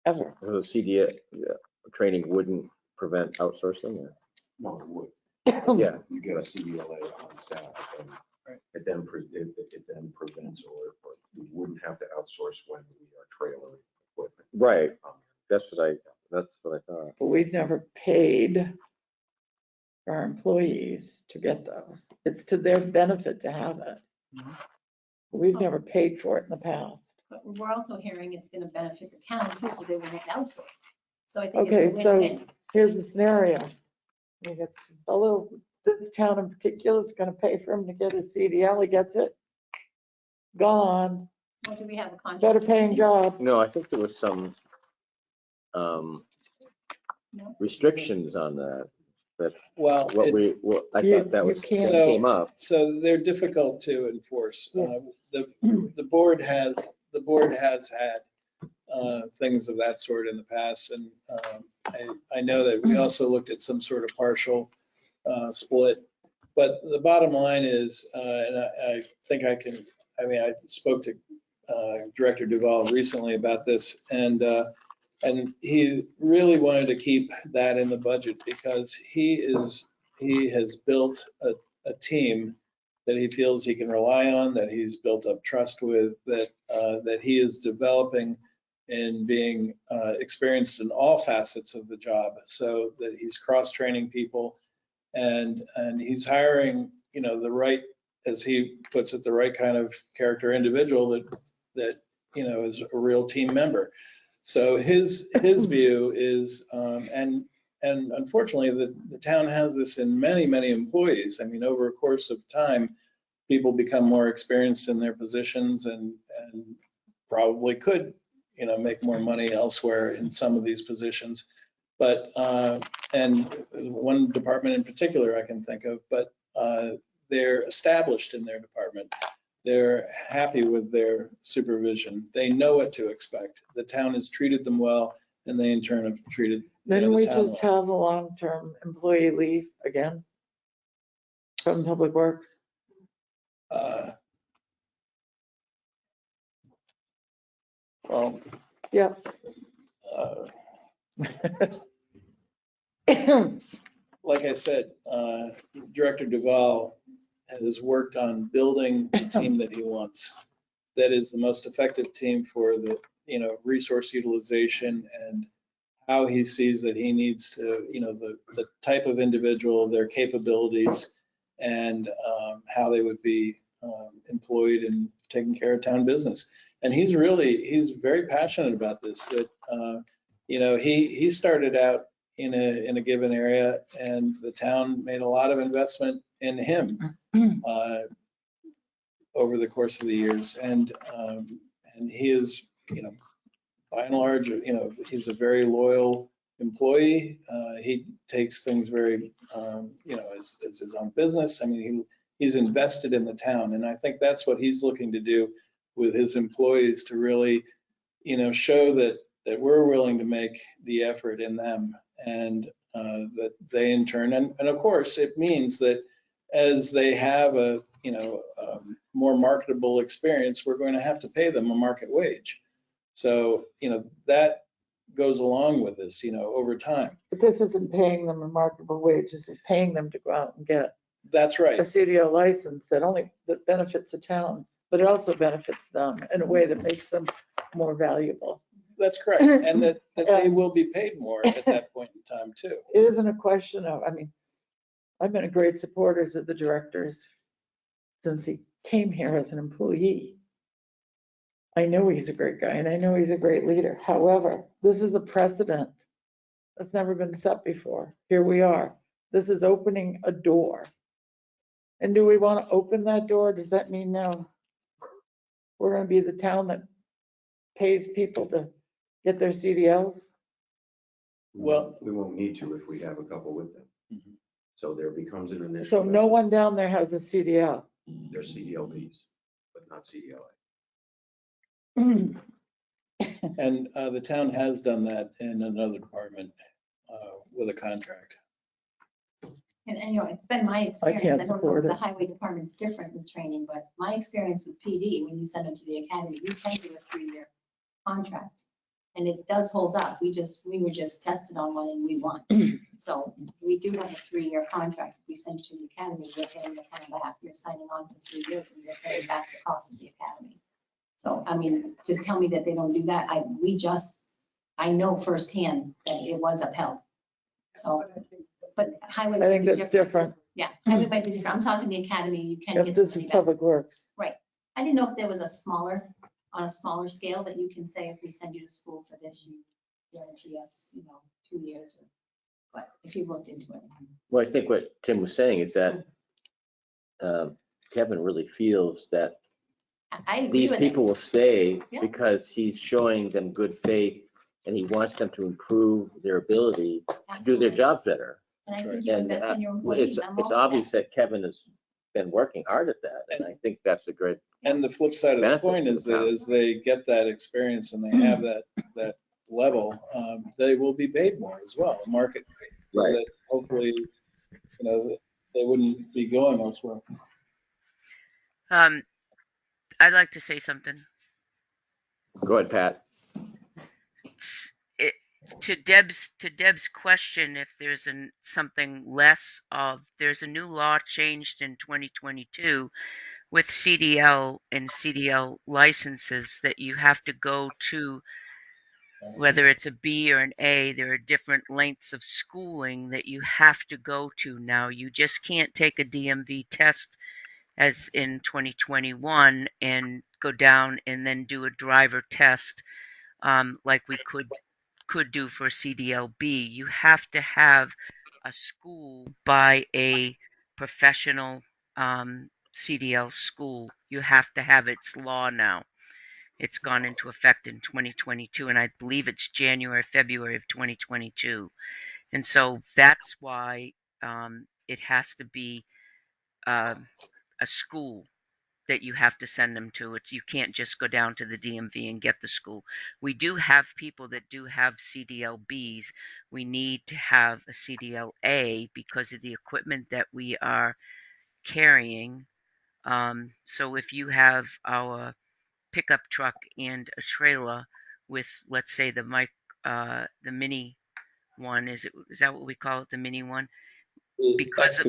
Ever. The CDA training wouldn't prevent outsourcing? Or? No, it would. Yeah. You get a CDLA on staff, and it then prevents, or we wouldn't have to outsource when we are trailering equipment. Right. That's what I thought. But we've never paid our employees to get those. It's to their benefit to have it. We've never paid for it in the past. But we're also hearing it's going to benefit the town too, because they won't have to outsource. So I think Okay, it's a so win-win. here's the scenario. You get a fellow, this town in particular is gonna pay for him to get his CDL, he gets it. Gone, What do we have a contract? better paying job. No, I think there was some No? restrictions on that. Well, I thought that was you can't- came up. so they're difficult to enforce. Yes. The board has had things of that sort in the past, and I know that we also looked at some sort of partial split. But the bottom line is, and I think I spoke to Director Duval recently about this, and he really wanted to keep that in the budget because he has built a team that he feels he can rely on, that he's built up trust with, that he is developing and being experienced in all facets of the job, so that he's cross-training people and he's hiring, the right as he puts it, the right kind of character individual that, is a real team member. So his view is, and unfortunately, the town has this in many, many employees. I mean, over a course of time, people become more experienced in their positions and probably could, make more money elsewhere in some of these positions. But, and one department in particular I can think of, but they're established in their department. They're happy with their supervision. They know what to expect. The town has treated them well, and they in turn have treated Then the we town just well. have a long-term employee leave again from Public Works. Well, Yeah. like I said, Director Duval has worked on building the team that he wants. That is the most effective team for the, resource utilization and how he sees that he needs to, the type of individual, their capabilities, and how they would be employed in taking care of town business. And he's very passionate about this, that, he started out in a given area, and the town made a lot of investment in him over the course of the years. And he is, by and large, he's a very loyal employee. He takes things very, as his own business. I mean, he's invested in the town, and I think that's what he's looking to do with his employees, to really, show that we're willing to make the effort in them, and that they in turn, and of course, it means that as they have a more marketable experience, we're going to have to pay them a market wage. So, that goes along with this, over time. But this isn't paying them a marketable wage. This is paying them to go out and get That's right. a CDL license that benefits the town, but it also benefits them in a way that makes them more valuable. That's correct. And that they will be paid more at that point in time too. It isn't a question of, I've been a great supporter of the directors since he came here as an employee. I know he's a great guy, and I know he's a great leader. However, this is a precedent that's never been set before. Here we are. This is opening a door. And do we want to open that door? Does that mean now we're going to be the town that pays people to get their CDLs? Well, we won't need to if we have a couple with them. Mhm. So there becomes an initial. So no one down there has a CDL. They're CDLBs, but not CDLA. And the town has done that in another department with a contract. And it's been my experience. I don't know support if the it. highway department's different with training, but my experience with PD, when you send them to the academy, we send you a 3-year contract. And it does hold up. We were just tested on one and we won. So we do have a 3-year contract. If we send you to the academy, we're paying the town back. You're signing on for 3 years and you're paying back the cost of the academy. So, to tell me that they don't do that, I know firsthand that it was upheld. So, but highway. I think that's different. Yeah, highway might be different. I'm talking the academy, you can If get this the is money back. Public Works. Right. I didn't know if there was on a smaller scale that you can say, if we send you to school for this, you guarantee us, 2 years. But if you looked into it. Well, I think what Tim was saying is that Kevin really feels that I agree these with people it. will stay Yeah. because he's showing them good faith, and he wants them to improve their ability to do their Absolutely. job better. And I think you And invest in your employees. I'm all it's for obvious that. that Kevin has been working hard at that, and I think that's a great. And the flip side of the Benefit coin to is the that town. as they get that experience and they have that level, they will be paid more as well, market rate. So Right. that hopefully, they wouldn't be going elsewhere. I'd like to say something. Go ahead, Pat. To Deb's question, if there's something less of, there's a new law changed in 2022 with CDL and CDL licenses that you have to go to, whether it's a B or an A, there are different lengths of schooling that you have to go to now. You just can't take a DMV test as in 2021 and go down and then do a driver test like we could do for CDLB. You have to have a school by a professional CDL school. You have to have its law now. It's gone into effect in 2022, and I believe it's January, February of 2022. And so that's why it has to be a school that you have to send them to. You can't just go down to the DMV and get the school. We do have people that do have CDLBs. We need to have a CDLA because of the equipment that we are carrying. So if you have our pickup truck and a trailer with, let's say, the mini one, is that what we call it, the mini one? Because of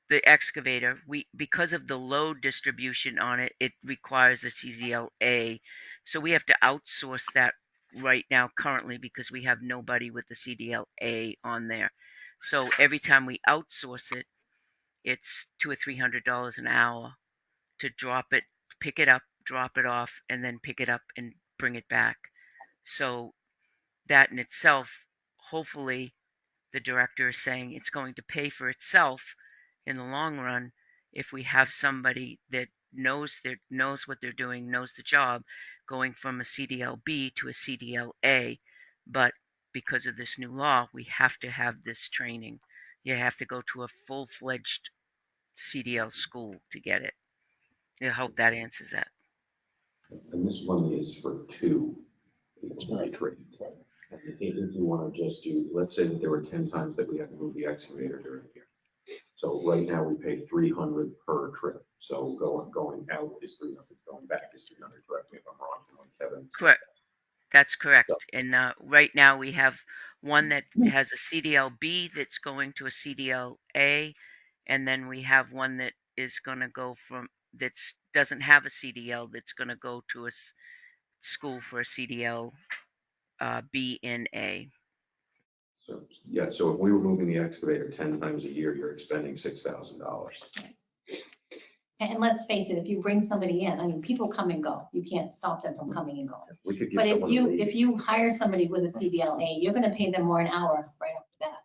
the excavator, because of the load distribution on it, it requires a CDLA. So we have to outsource that right now currently because we have nobody with the CDLA on there. So every time we outsource it, it's $200 or $300 an hour to drop it, pick it up, drop it off, and then pick it up and bring it back. So that in itself, hopefully, the director is saying it's going to pay for itself in the long run if we have somebody that knows what they're doing, knows the job, going from a CDLB to a CDLA. But because of this new law, we have to have this training. You have to go to a full-fledged CDL school to get it. I hope that answers that. And this one is for two. It's very tricky. And if you want to just do, let's say that there were 10 times that we had to move the excavator during the year. So right now we pay 300 per trip. So going out is 300, going back is 300. Correct me if I'm wrong, Kevin. Correct. That's correct. And right now we have one that has a CDLB that's going to a CDLA, and then we have one that is going to go doesn't have a CDL that's going to go to a school for a CDL B and A. So yeah, so if we were moving the excavator 10 times a year, you're expending $6,000. And let's face it, if you bring somebody in, I mean, people come and go. You can't stop them from coming and going. We could give But someone a raise. if you hire somebody with a CDLA, you're gonna pay them more an hour right off the bat.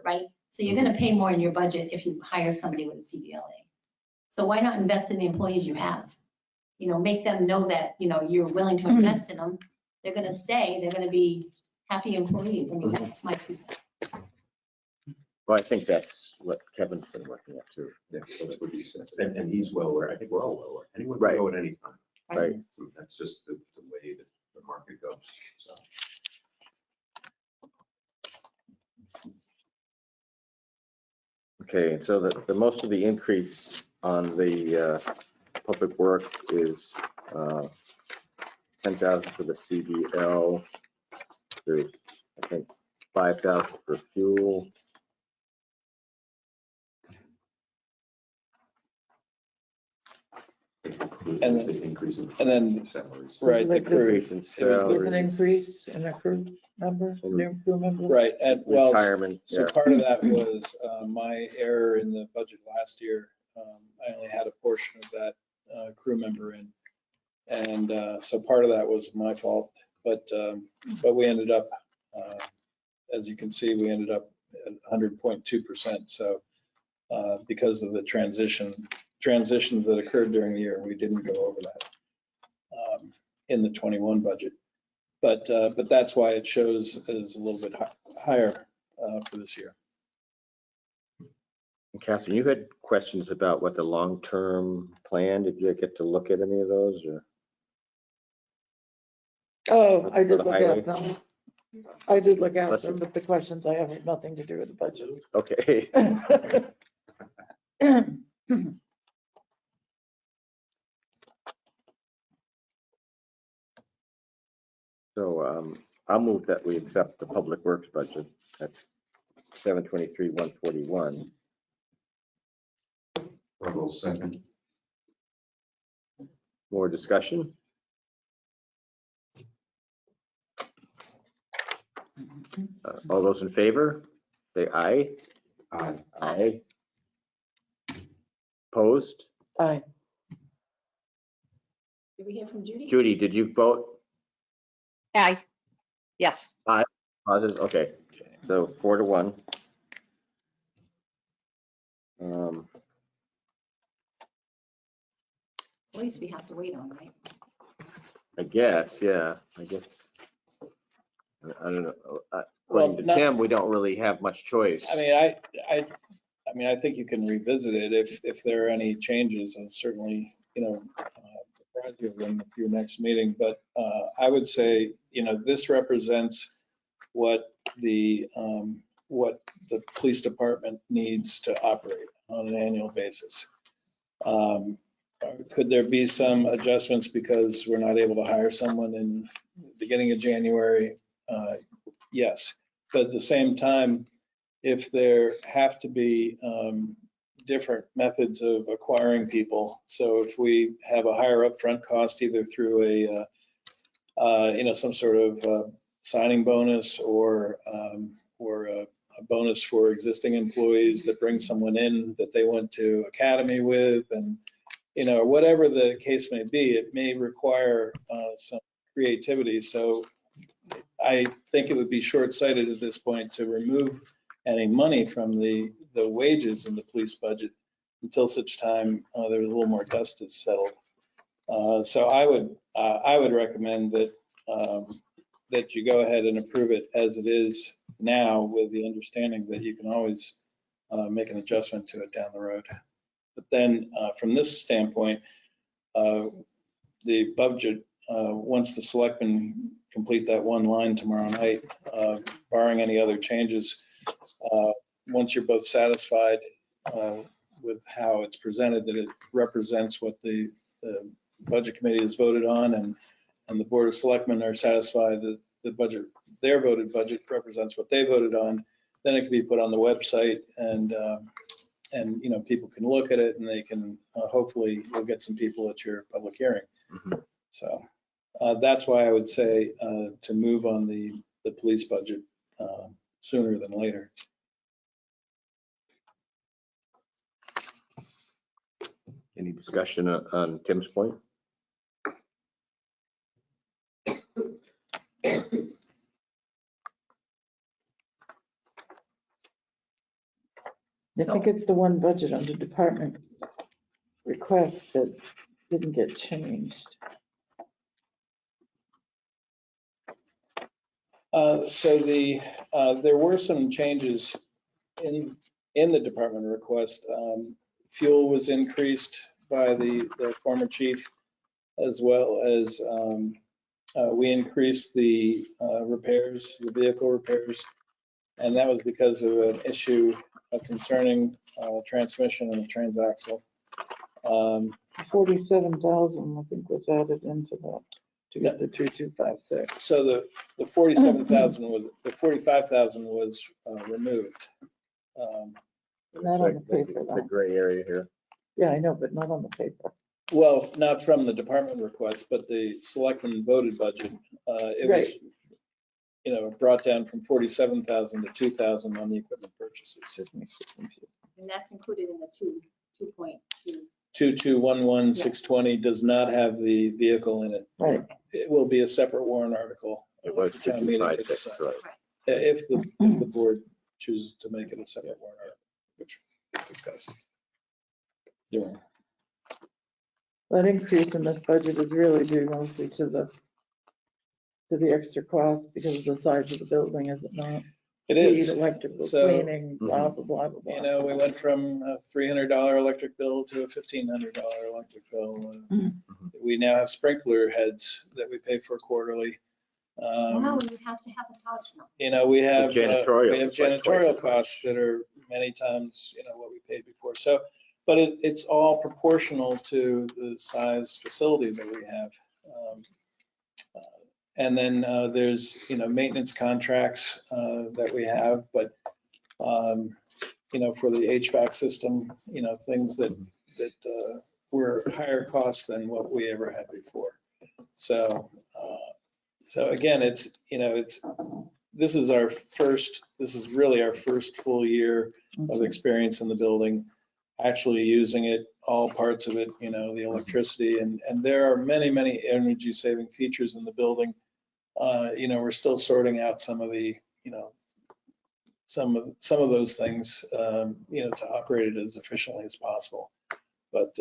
Right? So you're gonna pay more in your budget if you hire somebody with a CDLA. So why not invest in the employees you have? You know, make them know that, you know, you're willing to invest in them. They're gonna stay, they're gonna be happy employees. I mean, that's my 2 cents. Well, I think that's what Kevin's been working at too. Yeah, that's what he said. And he's well aware. I think we're all well aware. Anyone can Right. go at any time. Right. So that's just the way that the market goes. So. Okay, so the most of the increase on the public works is 10,000 for the CDL. There's, I think, 5,000 for fuel. And the increase in then, salaries. right, the Like crew, Increase in There's an salaries, increase in a crew member, new crew member. right, and well, retirement, so yeah. part of that was my error in the budget last year. I only had a portion of that crew member in. And so part of that was my fault, but we ended up, as you can see, we ended up at 100.2%. So because of the transitions that occurred during the year, we didn't go over that in the 21 budget. But that's why it shows as a little bit higher for this year. And Catherine, you had questions about what the long-term plan, did you get to look at any of those or? Oh, I For did the look highway? at them. I did look at Bless them, you. but the questions I have nothing to do with the budget. Okay. So I'll move that we accept the public works budget at 723,141. Russell, second. More discussion? All those in favor, say aye. Aye. Aye. Opposed? Aye. Did we hear from Judy? Judy, did you vote? Aye. Yes. Positive? Okay, so 4-1. At least we have to wait on, right? I guess, yeah, I guess. I don't know. Well, According to not- Tim, we don't really have much choice. I mean, I think you can revisit it if there are any changes, and certainly, surprise you in your next meeting. But I would say, this represents what the police department needs to operate on an annual basis. Could there be some adjustments because we're not able to hire someone in the beginning of January? Yes, but at the same time, if there have to be different methods of acquiring people, so if we have a higher upfront cost, either through some sort of signing bonus or a bonus for existing employees that bring someone in that they went to academy with, and whatever the case may be, it may require some creativity. So I think it would be short-sighted at this point to remove any money from the wages in the police budget until such time there's a little more dust is settled. So I would recommend that you go ahead and approve it as it is now, with the understanding that you can always make an adjustment to it down the road. But then from this standpoint, the budget, once the selectmen complete that one line tomorrow night, barring any other changes, once you're both satisfied with how it's presented, that it represents what the budget committee has voted on, and the board of selectmen are satisfied that the budget, their voted budget, represents what they voted on, then it can be put on the website, and people can look at it, and they can hopefully you'll get some people at your public hearing. Mhm. So that's why I would say to move on the police budget sooner than later. Any discussion on Tim's point? I think it's the one budget under department requests that didn't get changed. So there were some changes in the department request. Fuel was increased by the former chief, as well as we increased the repairs, the vehicle repairs, and that was because of an issue concerning transmission and transaxle. 47,000, I think, was added into that to get the 2256. So the 47,000 was, the 45,000 was removed. Not on the paper, The though. gray area here. Yeah, I know, but not on the paper. Well, not from the department request, but the selectmen voted budget. It was, brought down from 47,000 to 2,000 on the equipment purchases. Just makes it confusing. And that's included in the 2.2. 2211,620 does not have the vehicle in it. Right. It will be a separate warrant article. It was for town meeting to 2256, decide. right. If the board chooses to make it a separate warrant article, which we discussed. Yeah. That increase in this budget is really due mostly to the extra cost because of the size of the building, is it not? It is. Heat, electrical, So, cleaning, blah, blah, blah, blah, blah. We went from a $300 electric bill to a $1,500 electric bill. We now have sprinkler heads that we pay for quarterly. Wow, you have to have a touch now. We have janitorial, we have it's like twice janitorial as much. costs that are many times, what we paid before. So, but it's all proportional to the size facility that we have. And then there's, maintenance contracts that we have, but, for the HVAC system, things that were higher cost than what we ever had before. So again, this is really our first full year of experience in the building. actually using it, all parts of it, the electricity. And there are many, many energy saving features in the building. We're still sorting out some of the, some of those things, to operate it as efficiently as possible. But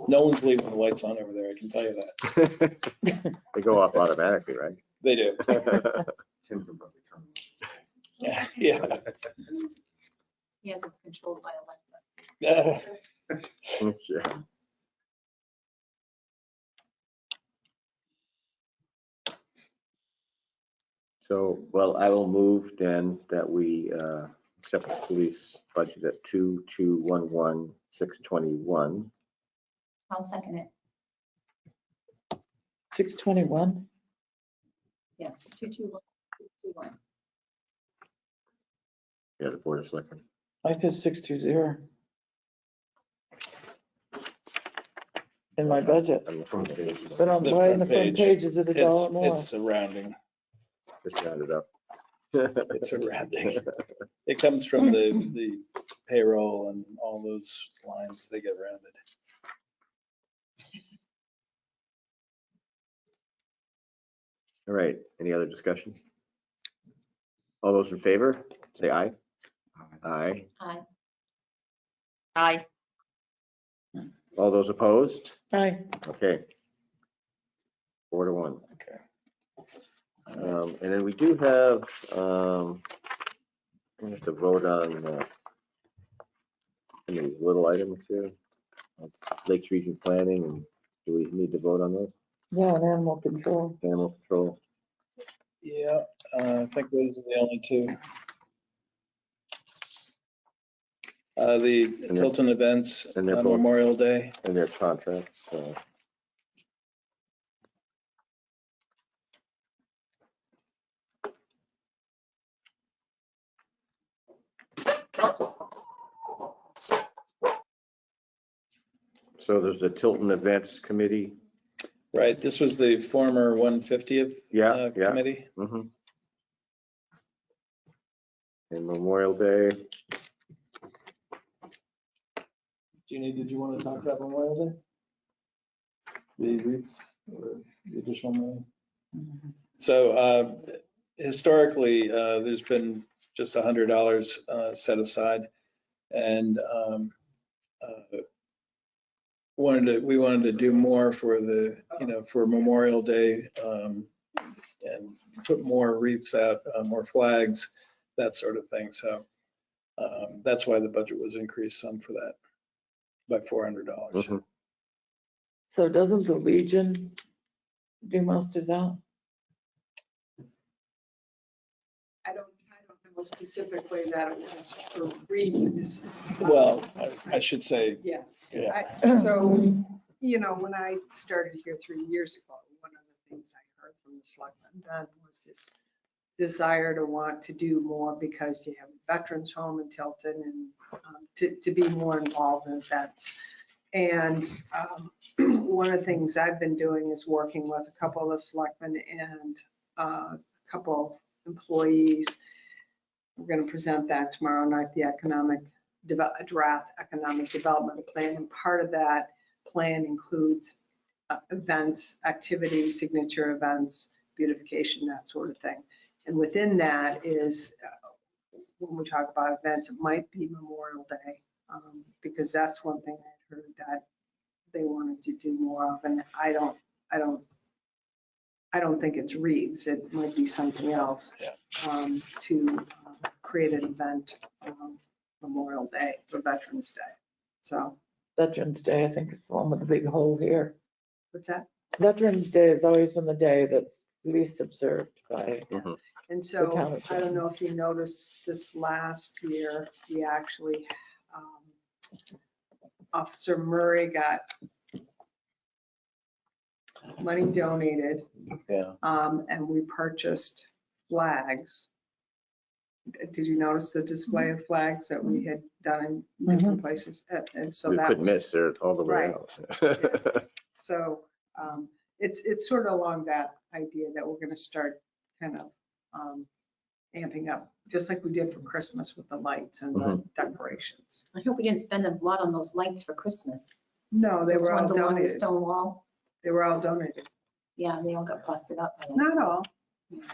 no one's leaving the lights on over there, I can tell you that. They go off automatically, right? They do. Tim can probably turn Yeah. He has it controlled by Alexa. Yeah. Yeah. So, well, I will move then that we accept the police budget at 2,211,621. I'll second it. 621. Yeah, 221. Yeah, the Board of Selectmen. I put 620 in my budget, On the front page, but on The why in the front front page is it $1 more? It's a rounding. just rounded up. It's a rounding. It comes from the payroll and all those lines, they get rounded. All right, any other discussion? All those in favor, say aye. Aye. Aye. Aye. All those opposed? Aye. Okay. 4-1. Okay. And then we do have, we have to vote on some of these little items here. Lakes Region Planning, and do we need to vote on those? Yeah, and animal control. Animal Control. Yeah, I think those are the only two. The And Tilton events and they're on both- Memorial Day. And their contracts. So there's a Tilton Events Committee. Right, this was the former 150th Yeah. committee. Mhm. And Memorial Day. Did you want to talk about Memorial Day? The wreaths or the additional money? So historically, there's been just $100 set aside. And we wanted to do more for the, for Memorial Day, and put more wreaths out, more flags, that sort of thing. So that's why the budget was increased some for that by $400. Mhm. So doesn't the Legion do most of that? I don't know specifically that it was for wreaths. Well, I should say, Yeah. yeah. So, when I started here 3 years ago, one of the things I heard from the selectmen then was this desire to want to do more because you have a veterans home in Tilton and to be more involved in events. And one of the things I've been doing is working with a couple of the selectmen and a couple of employees. We're going to present that tomorrow night, the draft economic development plan. And part of that plan includes events, activities, signature events, beautification, that sort of thing. And within that is, when we talk about events, it might be Memorial Day, because that's one thing I heard that they wanted to do more of. And I don't think it's wreaths. It might be something else to create an event Memorial Day for Veterans Day. So Veterans Day, I think, is the one with the big hole here. what's that? Veterans Day has always been the day that's least observed by. Mhm. And The so town of I don't know if you noticed this last year, we actually, Officer Murray got money donated. Yeah. And we purchased flags. Did you notice the display of flags that we had done in different places? And so We that couldn't was, miss there all the way Right. out. so it's sort of along that idea that we're going to start kind of amping up just like we did for Christmas with the lights and the decorations. I hope we didn't spend a lot on those lights for Christmas. No, they Those were all ones along the donated. stone wall. They were all donated. Yeah, they all got busted up. I think. Not all.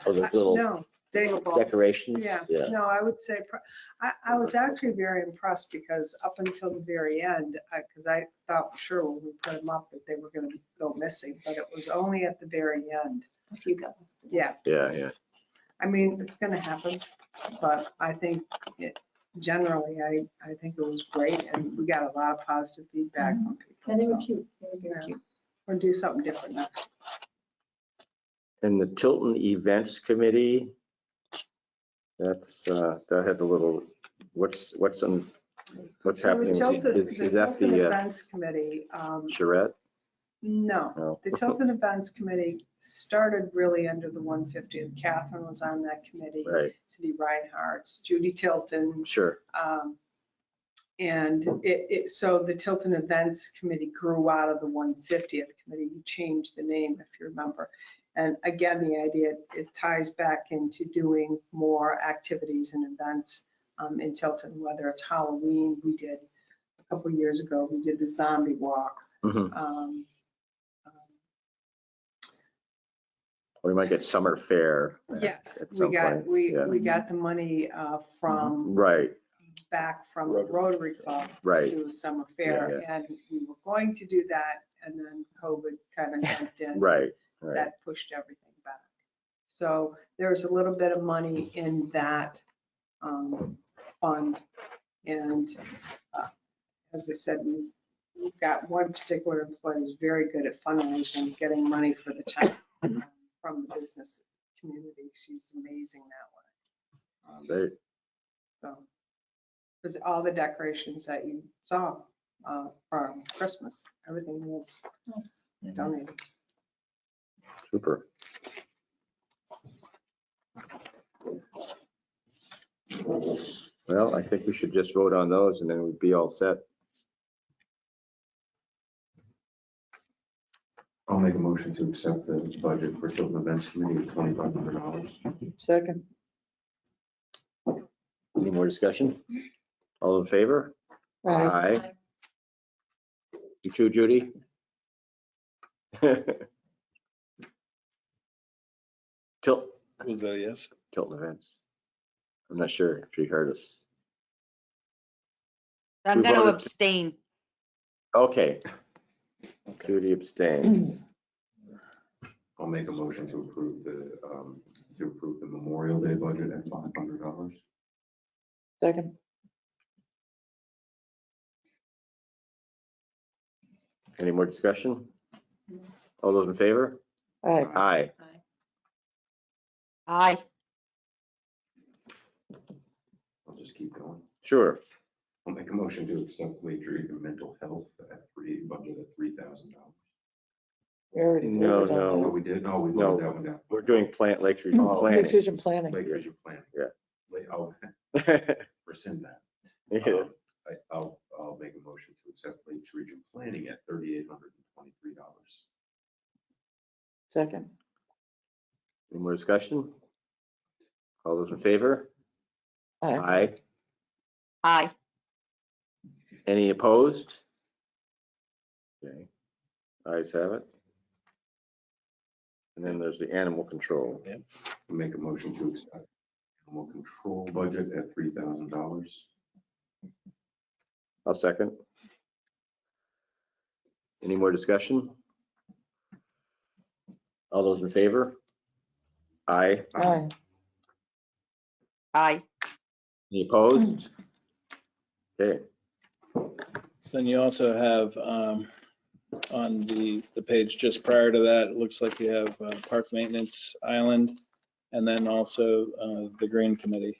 Oh, those little No, they, decorations? yeah, no, I would say, I was actually very impressed because up until the very end, because I thought for sure when we put them up that they were going to go missing, but it was only at the very end. A few got busted up. Yeah, Yeah. I mean, it's going to happen, but I think generally, I think it was great and we got a lot of positive feedback from Yeah, they people. were So cute. They were very cute. we'll do something different now. And the Tilton Events Committee, that had a little, what's So happening? the Tilton Is that the Events Committee, charrette? no, No. the Tilton Events Committee started really under the 150th. Catherine was on that committee. Right, Cindy Reinhardt, Judy Tilton. sure. And so the Tilton Events Committee grew out of the 150th committee. You changed the name, if you remember. And again, the idea, it ties back into doing more activities and events in Tilton, whether it's Halloween, we did a couple years ago, we did the zombie walk. Mhm. We might get summer fair. Yes, at we some got, point. we Yeah. got the money from, Right, back from the Rotary Club right. to do a summer fair. And we were going to do that, and then COVID kind of jumped in. Right. That pushed everything back. So there's a little bit of money in that fund. And as I said, we've got one particular employee who's very good at fundraising, getting money for the town from the business community. She's amazing that way. Great. So, because all the decorations that you saw from Christmas, everything was donated. Super. Well, I think we should just vote on those and then we'd be all set. I'll make a motion to accept the budget for Tilton Events Committee of $2,500. Second. Any more discussion? All in favor? Aye. You too, Judy? Was that a yes? Tilton Events. I'm not sure if you heard us. I'm We going to voted- abstain. Okay. Judy abstains. I'll make a motion to approve the Memorial Day budget at $500. Second. Any more discussion? All those in favor? Aye. Aye. Aye. I'll just keep going. Sure. I'll make a motion to accept Lake Region Mental Health at budget at $3,000. We already No, voted on Oh, no. we did? No, we No. voted that one down. We're doing Lakes Region that. Planning. Decision planning. Lake Region Planning. Yeah. I'll rescind that. Yeah. I'll make a motion to accept Lake Region Planning at $3,823. Second. Any more discussion? All those in favor? Aye. Aye. Aye. Any opposed? Okay. Ayes have it. And then there's the animal control. I'll make a motion to accept animal control budget at $3,000. I'll second. Any more discussion? All those in favor? Aye. Aye. Aye. Any opposed? Okay. So then you also have on the page just prior to that, it looks like you have Park Maintenance Island and then also the Green Committee.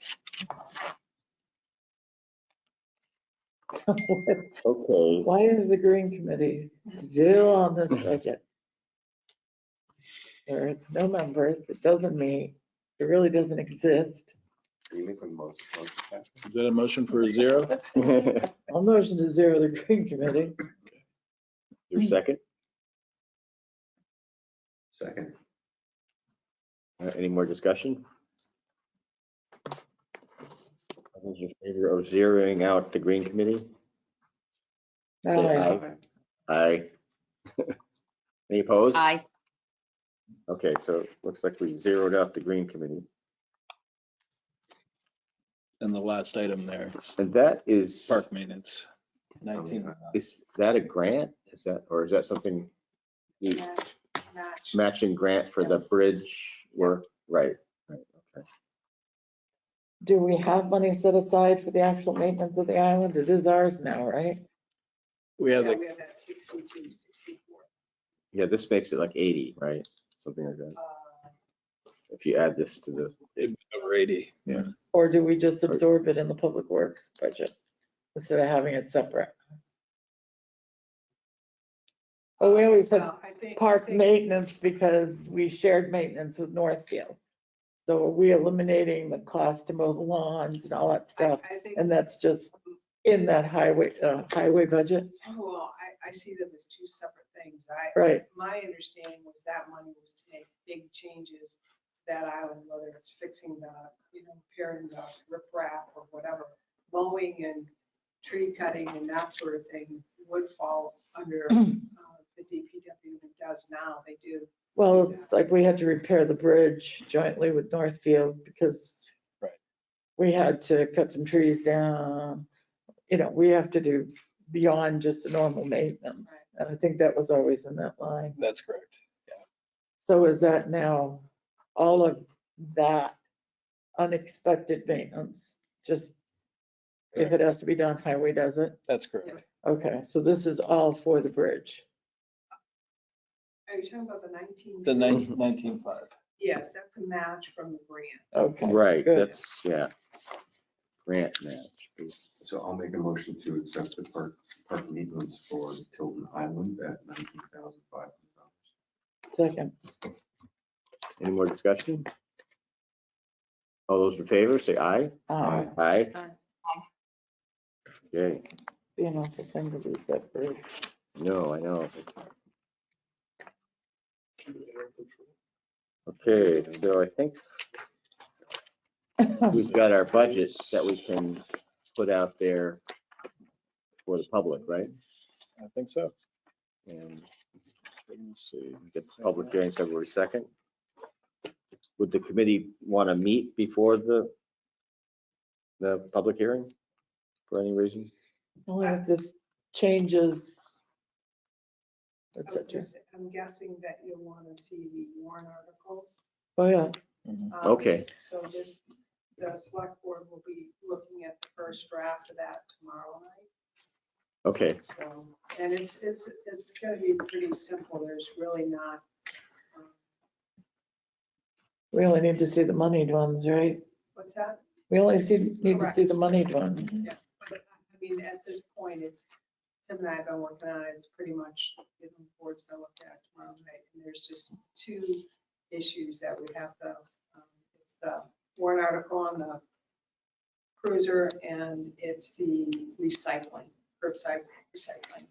Okay. Why is the Green Committee still on this budget? There is no members, it doesn't meet, it really doesn't exist. You make the most. Is that a motion for a zero? I'll motion to zero the Green Committee. Your second? Second. Any more discussion? Those in favor of zeroing out the green committee? Say Aye. Aye. Any opposed? Aye. Okay, so it looks like we zeroed out the green committee. And the last item there, And that is, park maintenance, 19. is that a grant? Is that, or is that something we Match. matching grant for the bridge work? Right, right, okay. Do we have money set aside for the actual maintenance of the island? It is ours now, right? We have Yeah, like, we have that 62, 64. Yeah, this makes it like 80, right? Something like that. Uh, If you add this to the, over 80. Yeah. Or do we just absorb it in the public works budget instead of having it separate? Oh, we always had well, I think- park I think- maintenance because we shared maintenance with Northfield. So are we eliminating the cost to mow the lawns and all that stuff? I think, And that's just in that highway budget? well, I see them as two separate things. Right. My understanding was that money was to make big changes to that island, whether it's fixing the, repairing the riprap or whatever, mowing and tree cutting and that sort of thing would fall under the DPW, and it does now, they do. Well, it's like we had to repair the bridge jointly with Northfield because Right. we had to cut some trees down. We have to do beyond just the normal maintenance. And I think that was always in that line. That's correct. So is that now all of that unexpected maintenance? Just if it has to be done, highway does it? That's correct. Okay, so this is all for the bridge. Are you talking about the 19? The 19.5. Yes, that's a match from the grant. Okay. right, good. that's, yeah. Grant match. So I'll make a motion to accept the park maintenance for Tilton Island at $19,500. Second. Any more discussion? All those in favor, say aye. Aye. Aye. Aye. Okay, Be an awful thing to lose that bridge. no, I know. Okay, so I think we've got our budgets that we can put out there for the public, right? I think so. And let's see, we get the public hearing February 2nd. Would the committee want to meet before the public hearing for any reason? Only if this changes. I'm guessing that you'll want to see the warrant articles. Oh, yeah. Okay. So the select board will be looking at the first draft of that tomorrow night. Okay, So, and it's going to be pretty simple. There's really not. We only need to see the moneyed ones, right? What's that? We only need to see Correct. the moneyed ones. Yeah, but I mean, at this point, Tim and I have been working on it. It's pretty much, the board's going to look at it tomorrow night. And there's just two issues that we have to, it's the warrant article on the cruiser, and it's the recycling, curbside recycling,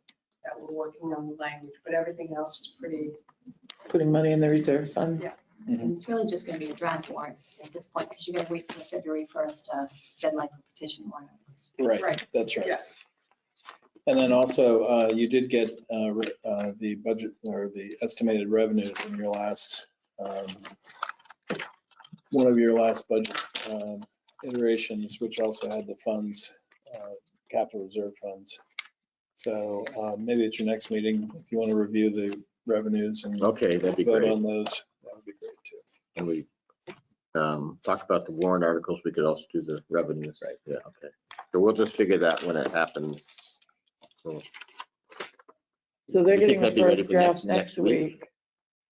that we're working on the language, but everything else is pretty, Putting money in the reserve fund. Yeah. And it's really just going to be a draft warrant at this point, because you're going to wait for the February 1st deadline for petition warrant. Right, that's right. yes. And then also, you did get the budget or the estimated revenues in your last, one of your last budget iterations, which also had the funds, capital reserve funds. So maybe at your next meeting, if you want to review the revenues and okay, that'd be vote great. on those, that would be great too. And we talk about the warrant articles, we could also do the revenues. Right. Yeah, okay. So we'll just figure that when it happens. So So they're You getting think the that'd be ready first for draft next next week? week.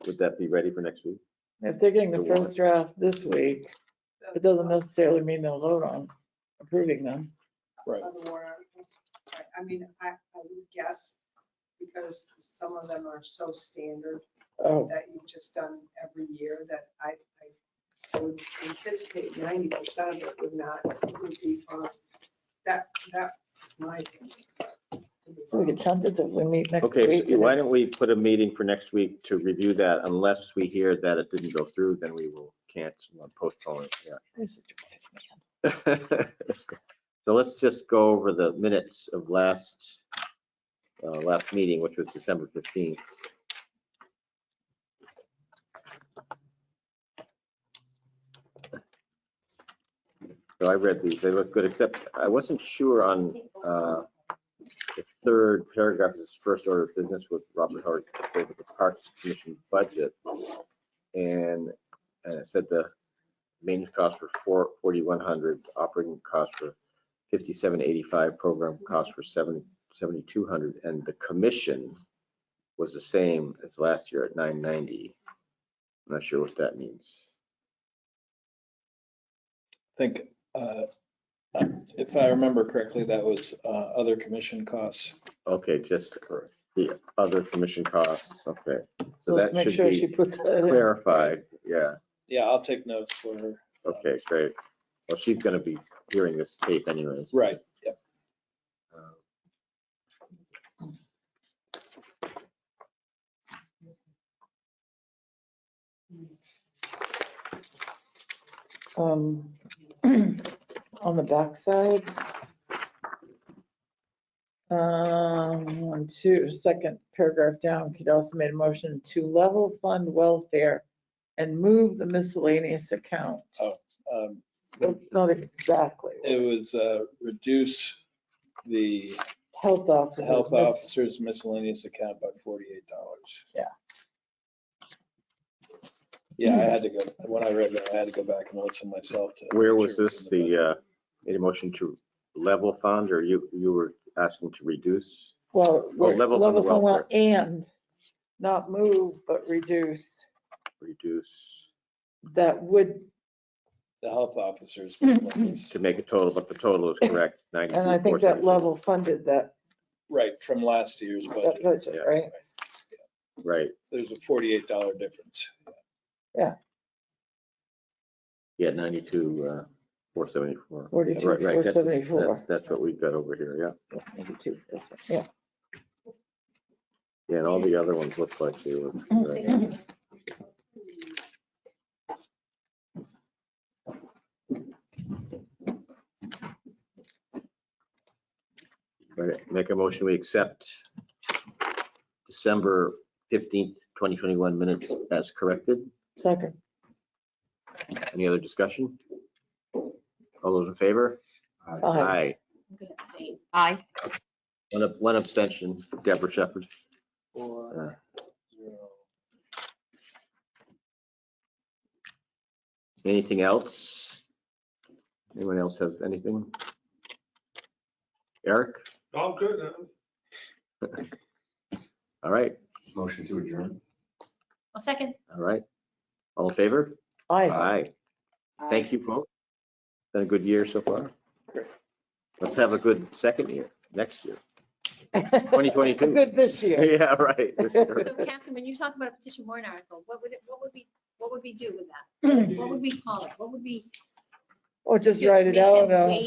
would that be ready for next week? If they're getting the The warrant. first draft this week, it doesn't necessarily mean they'll vote on approving them. Right. On the warrant articles. Right. I mean, I would guess, because some of them are so standard Oh, that you've just done every year, that I would anticipate 90% of it would be fine. That was my opinion. so we could tentatively meet next Okay, week. so why don't we put a meeting for next week to review that? Unless we hear that it didn't go through, then we will cancel and postpone it. Yeah. You're such a wise man. So let's just go over the minutes of last meeting, which was December 15th. So I read these, they look good, except I wasn't sure on the third paragraph of this first order of business with Robert Hart over the Parks Commission budget. And it said the maintenance costs were $4,100, operating costs were $57.85, program costs were $7,200, and the commission was the same as last year at $990. I'm not sure what that means. I think, if I remember correctly, that was other commission costs. Okay, just the other commission costs. Okay, so Let's that make should sure she be puts that in. clarified. Yeah. Yeah, I'll take notes for her. Okay, great. Well, she's going to be hearing this tape anyways. Right, yep. On the backside. Second paragraph down, Kate also made a motion to level fund welfare and move the miscellaneous account. That's not exactly. It was reduce the Health officer. health officer's miscellaneous account by $48. Yeah. Yeah, I had to go, when I read that, I had to go back and listen myself to. Where make was sure it this, in budget. made a motion to level fund, or you were asking to reduce? Well, level fund level fund welfare. and not move, but reduce. Reduce That would, The health officer's miscellaneous. to make a total, but the total is correct, 92. and I think that level funded that Right, from last year's budget. budget, Yeah. right? Right, There's a $48 difference. yeah, 92, 474. 42, Right, right, that's- 474. That's what we've got over here, yeah. 82, yeah. Yeah, and all the other ones look like they were. right. Right, make a motion, we accept December 15th, 2021 minutes as corrected. Second. Any other discussion? All those in favor? Aye. I'm gonna abstain. Aye. One abstention, Deborah Shepherd. 4-0. Anything else? Anyone else have anything? Eric? All good. All right, Motion to adjourn. A second. all right. All in favor? Aye. Aye. Thank you, folks. Been a good year so far. Great. Let's have a good second year, next year. 2022. Good this year. Yeah, right. So Catherine, when you talk about a petition warrant article, what would we do with that? What would we call it? What would we? Or just do? write it Make out. them wait